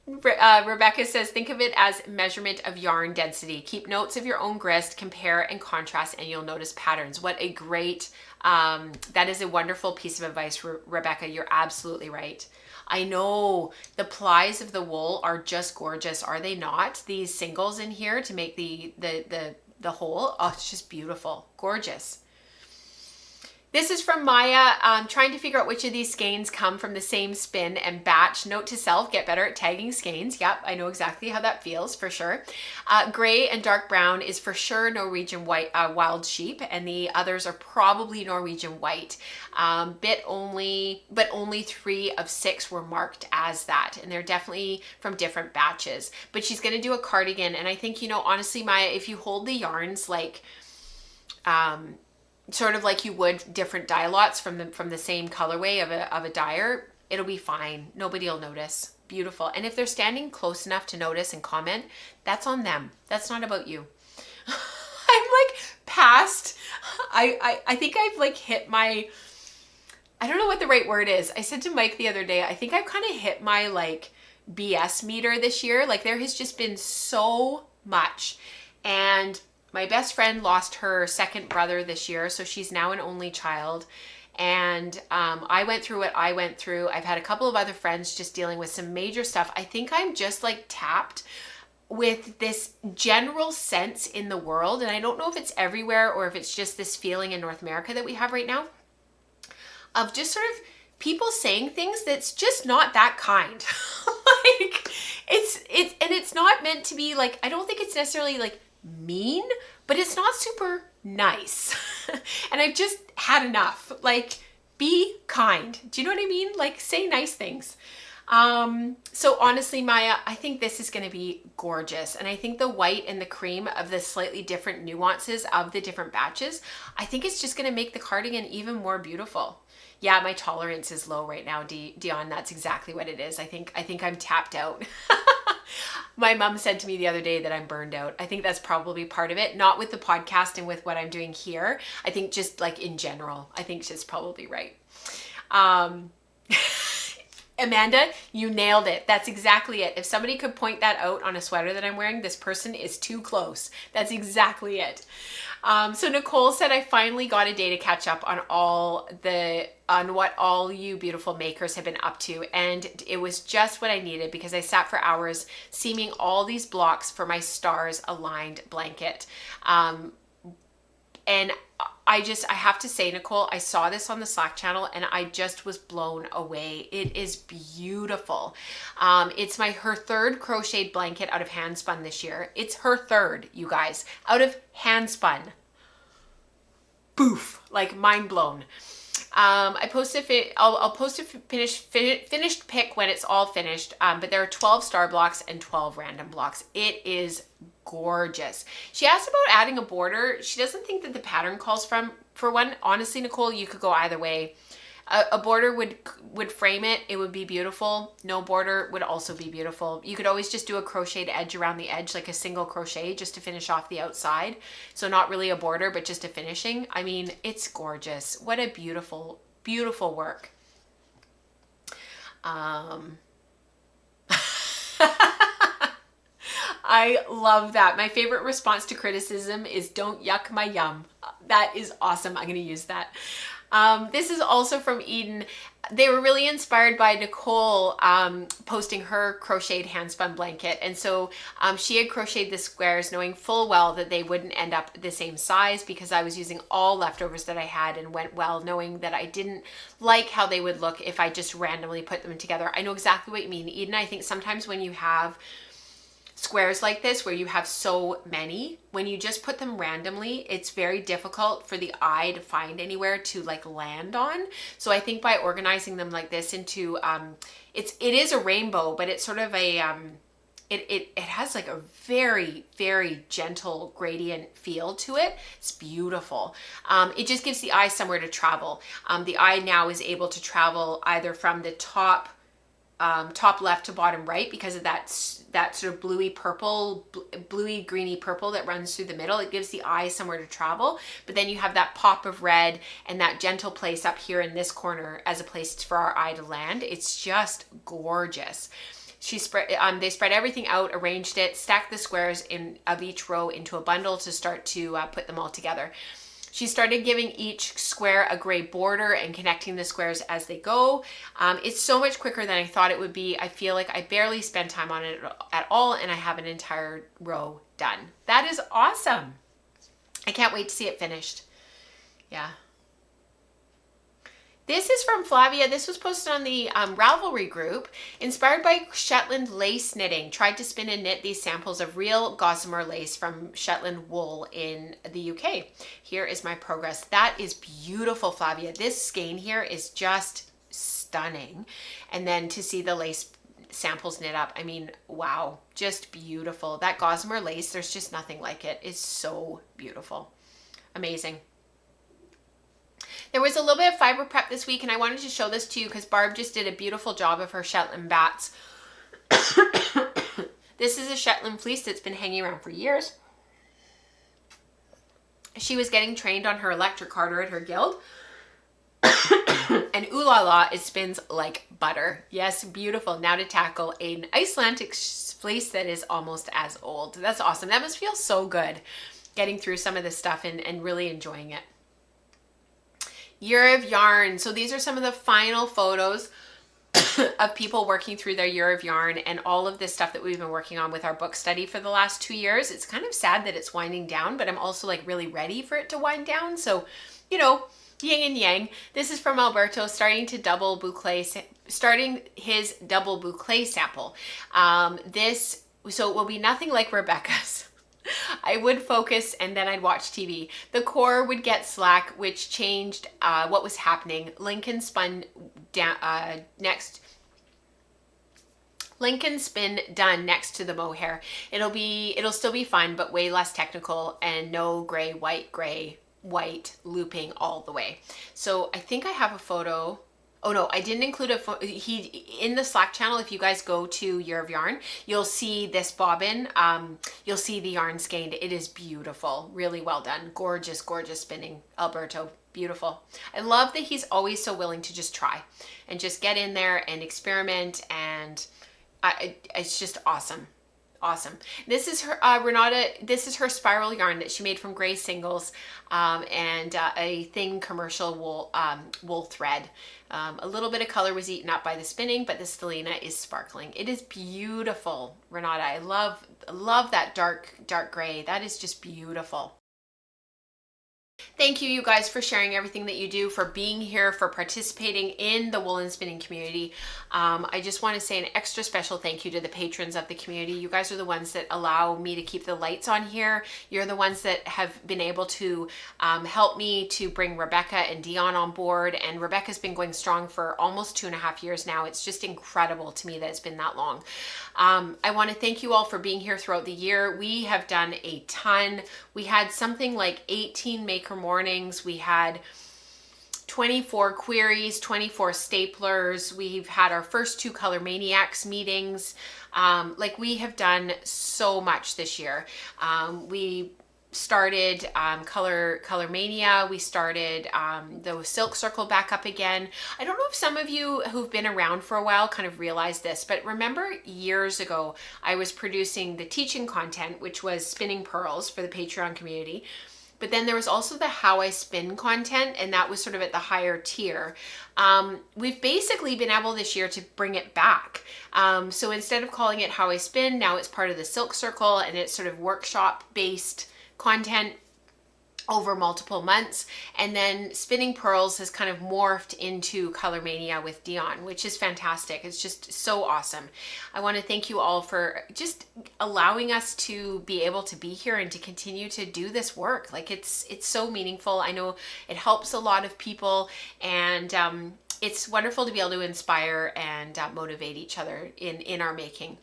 Rebecca says, think of it as measurement of yarn density. Keep notes of your own grist, compare and contrast, and you'll notice patterns. What a great, that is a wonderful piece of advice, Rebecca. You're absolutely right. I know the plies of the wool are just gorgeous, are they not? These singles in here to make the whole, oh, it's just beautiful, gorgeous. This is from Maya, trying to figure out which of these skeins come from the same spin and batch. Note to self, get better at tagging skeins. Yep, I know exactly how that feels for sure. Gray and dark brown is for sure Norwegian white, wild sheep, and the others are probably Norwegian white. But only 3 of 6 were marked as that, and they're definitely from different batches. But she's going to do a cardigan, and I think, honestly, Maya, if you hold the yarns like sort of like you would different dye lots from the same colorway of a dyer, it'll be fine. Nobody will notice. Beautiful. And if they're standing close enough to notice and comment, that's on them. That's not about you. I'm like past, I think I've like hit my, I don't know what the right word is. I said to Mike the other day, I think I've kind of hit my like BS meter this year. Like there has just been so much. And my best friend lost her second brother this year, so she's now an only child. And I went through what I went through. I've had a couple of other friends just dealing with some major stuff. I think I'm just like tapped with this general sense in the world. And I don't know if it's everywhere or if it's just this feeling in North America that we have right now of just sort of people saying things that's just not that kind. Like it's not meant to be like, I don't think it's necessarily like mean, but it's not super nice. And I've just had enough. Like, be kind. Do you know what I mean? Like, say nice things. So honestly, Maya, I think this is going to be gorgeous. And I think the white and the cream of the slightly different nuances of the different batches, I think it's just going to make the cardigan even more beautiful. Yeah, my tolerance is low right now, Dion. That's exactly what it is. I think I'm tapped out. My mom said to me the other day that I'm burned out. I think that's probably part of it. Not with the podcast and with what I'm doing here. I think just like in general, I think she's probably right. Amanda, you nailed it. That's exactly it. If somebody could point that out on a sweater that I'm wearing, this person is too close. That's exactly it. So Nicole said, I finally got a day to catch up on what all you beautiful makers have been up to. And it was just what I needed because I sat for hours seaming all these blocks for my stars aligned blanket. And I have to say, Nicole, I saw this on the Slack channel and I just was blown away. It is beautiful. It's her third crocheted blanket out of hand spun this year. It's her third, you guys, out of hand spun. Boof, like mind blown. I posted I'll post a finished pic when it's all finished. But there are 12 star blocks and 12 random blocks. It is gorgeous. She asked about adding a border. She doesn't think that the pattern calls for one. Honestly, Nicole, you could go either way. A border would frame it. It would be beautiful. No border would also be beautiful. You could always just do a crocheted edge around the edge, like a single crochet just to finish off the outside. So not really a border, but just a finishing. I mean, it's gorgeous. What a beautiful, beautiful work. I love that. My favorite response to criticism is don't yuck my yum. That is awesome. I'm going to use that. This is also from Eden. They were really inspired by Nicole posting her crocheted hand spun blanket. And so she had crocheted the squares knowing full well that they wouldn't end up the same size because I was using all leftovers that I had and went well knowing that I didn't like how they would look if I just randomly put them together. I know exactly what you mean, Eden. I think sometimes when you have squares like this where you have so many, when you just put them randomly, it's very difficult for the eye to find anywhere to like land on. So I think by organizing them like this into it is a rainbow, but it's sort of a it has like a very, very gentle gradient feel to it. It's beautiful. It just gives the eye somewhere to travel. The eye now is able to travel either from the top left to bottom right because of that sort of bluey greeny purple that runs through the middle. It gives the eye somewhere to travel, but then you have that pop of red and that gentle place up here in this corner as a place for our eye to land. It's just gorgeous. They spread everything out, arranged it, stacked the squares of each row into a bundle to start to put them all together. She started giving each square a gray border and connecting the squares as they go. It's so much quicker than I thought it would be. I feel like I barely spend time on it at all, and I have an entire row done. That is awesome. I can't wait to see it finished. Yeah. This is from Flavia. This was posted on the Ravelry group. Inspired by Shetland lace knitting, tried to spin and knit these samples of real gossamer lace from Shetland wool in the UK. Here is my progress. That is beautiful, Flavia. This skein here is just stunning. And then to see the lace samples knit up, I mean, wow, just beautiful. That gossamer lace, there's just nothing like it. It's so beautiful. Amazing. There was a little bit of fiber prep this week, and I wanted to show this to you because Barb just did a beautiful job of her Shetland bats. This is a Shetland fleece that's been hanging around for years. She was getting trained on her electric carder at her guild. And ooh la la, it spins like butter. Yes, beautiful. Now to tackle an Icelandic fleece that is almost as old. That's awesome. That must feel so good getting through some of this stuff and really enjoying it. Year of yarn. So these are some of the final photos of people working through their year of yarn and all of this stuff that we've been working on with our book study for the last 2 years. It's kind of sad that it's winding down, but I'm also like really ready for it to wind down. So, you know, yin and yang. This is from Alberto starting his double boucle sample. So it will be nothing like Rebecca's. I would focus and then I'd watch TV. The core would get slack, which changed what was happening. Lincoln spin done next to the mohair. It'll still be fun, but way less technical and no gray, white looping all the way. So I think I have a photo. Oh no, I didn't include in the Slack channel. If you guys go to Year of Yarn, you'll see this bobbin. You'll see the yarn skeined. It is beautiful. Really well done. Gorgeous, gorgeous spinning, Alberto. Beautiful. I love that he's always so willing to just try and just get in there and experiment. And it's just awesome. Awesome. This is her Renata. This is her spiral yarn that she made from gray singles and a thin commercial wool thread. A little bit of color was eaten up by the spinning, but the stellina is sparkling. It is beautiful, Renata. I love that dark gray. That is just beautiful. Thank you guys for sharing everything that you do, for being here, for participating in the woolen spinning community. I just want to say an extra special thank you to the patrons of the community. You guys are the ones that allow me to keep the lights on here. You're the ones that have been able to help me to bring Rebecca and Dion on board. And Rebecca's been going strong for almost 2.5 years now. It's just incredible to me that it's been that long. I want to thank you all for being here throughout the year. We have done a ton. We had something like 18 maker mornings. We had 24 queries, 24 staplers. We've had our first 2 Color Maniacs meetings. Like we have done so much this year. We started Color Mania. We started the Silk Circle back up again. I don't know if some of you who've been around for a while kind of realize this, but remember years ago, I was producing the teaching content, which was spinning pearls for the Patreon community. But then there was also the How I Spin content, and that was sort of at the higher tier. We've basically been able this year to bring it back. So instead of calling it How I Spin, now it's part of the Silk Circle, and it's sort of workshop-based content over multiple months. And then Spinning Pearls has kind of morphed into Color Mania with Dion, which is fantastic. It's just so awesome. I want to thank you all for just allowing us to be able to be here and to continue to do this work. Like it's so meaningful. I know it helps a lot of people, and it's wonderful to be able to inspire and motivate each other in our making.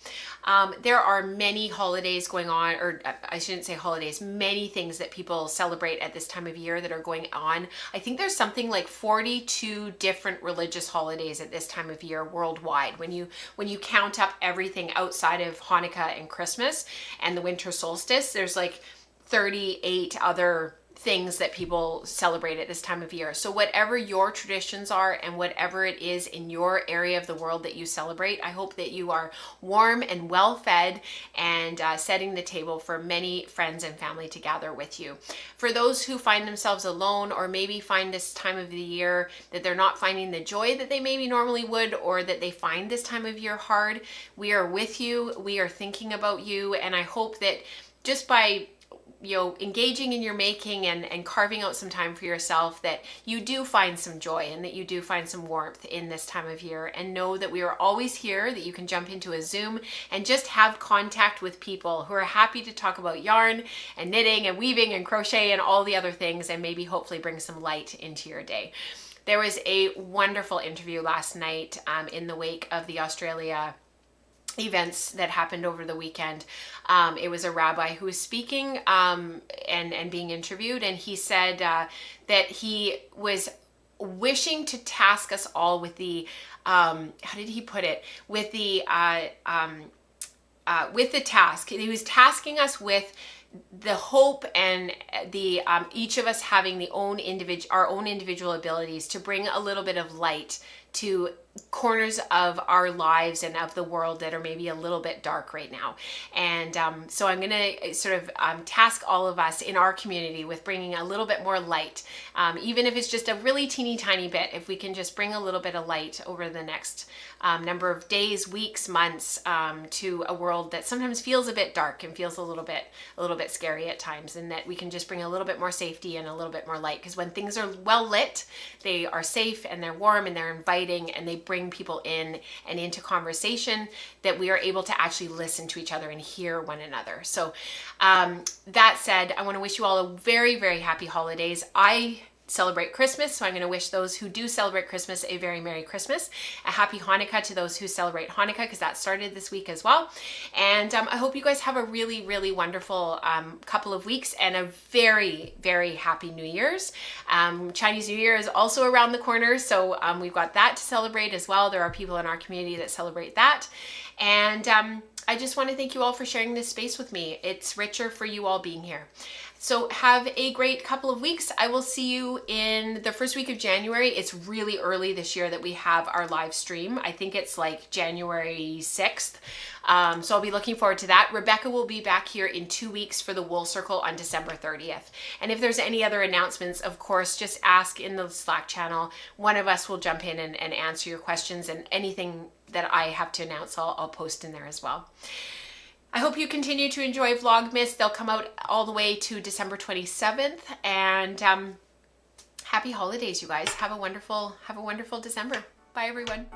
There are many holidays going on, or I shouldn't say holidays, many things that people celebrate at this time of year that are going on. I think there's something like 42 different religious holidays at this time of year worldwide. When you count up everything outside of Hanukkah and Christmas and the winter solstice, there's like 38 other things that people celebrate at this time of year. So whatever your traditions are and whatever it is in your area of the world that you celebrate, I hope that you are warm and well fed and setting the table for many friends and family to gather with you. For those who find themselves alone, or maybe find this time of the year that they're not finding the joy that they maybe normally would, or that they find this time of year hard, we are with you. We are thinking about you. And I hope that just by engaging in your making and carving out some time for yourself, that you do find some joy and that you do find some warmth in this time of year. And know that we are always here, that you can jump into a Zoom and just have contact with people who are happy to talk about yarn and knitting and weaving and crochet and all the other things, and maybe hopefully bring some light into your day. There was a wonderful interview last night in the wake of the Australia events that happened over the weekend. It was a rabbi who was speaking and being interviewed, and he said that he was wishing to task us all with the how did he put it, with the task. He was tasking us with the hope and the each of us having our own individual abilities to bring a little bit of light to corners of our lives and of the world that are maybe a little bit dark right now. And so I'm going to sort of task all of us in our community with bringing a little bit more light, even if it's just a really teeny tiny bit. If we can just bring a little bit of light over the next number of days, weeks, months, to a world that sometimes feels a bit dark and feels a little bit scary at times, and that we can just bring a little bit more safety and a little bit more light. Because when things are well lit, they are safe and they're warm and they're inviting, and they bring people in and into conversation, that we are able to actually listen to each other and hear one another. So that said, I want to wish you all a very, very happy holidays. I celebrate Christmas, so I'm going to wish those who do celebrate Christmas a very Merry Christmas, a Happy Hanukkah to those who celebrate Hanukkah, because that started this week as well. And I hope you guys have a really, really wonderful couple of weeks, and a very, very happy New Year's. Chinese New Year is also around the corner, so we've got that to celebrate as well. There are people in our community that celebrate that. And I just want to thank you all for sharing this space with me. It's richer for you all being here. So have a great couple of weeks. I will see you in the first week of January. It's really early this year that we have our live stream. I think it's like January 6th. So I'll be looking forward to that. Rebecca will be back here in 2 weeks for the Wool Circle on December 30th. And if there's any other announcements, of course, just ask in the Slack channel. One of us will jump in and answer your questions, and anything that I have to announce, I'll post in there as well. I hope you continue to enjoy Vlogmas. They'll come out all the way to December 27th. And happy holidays, you guys. Have a wonderful December. Bye, everyone.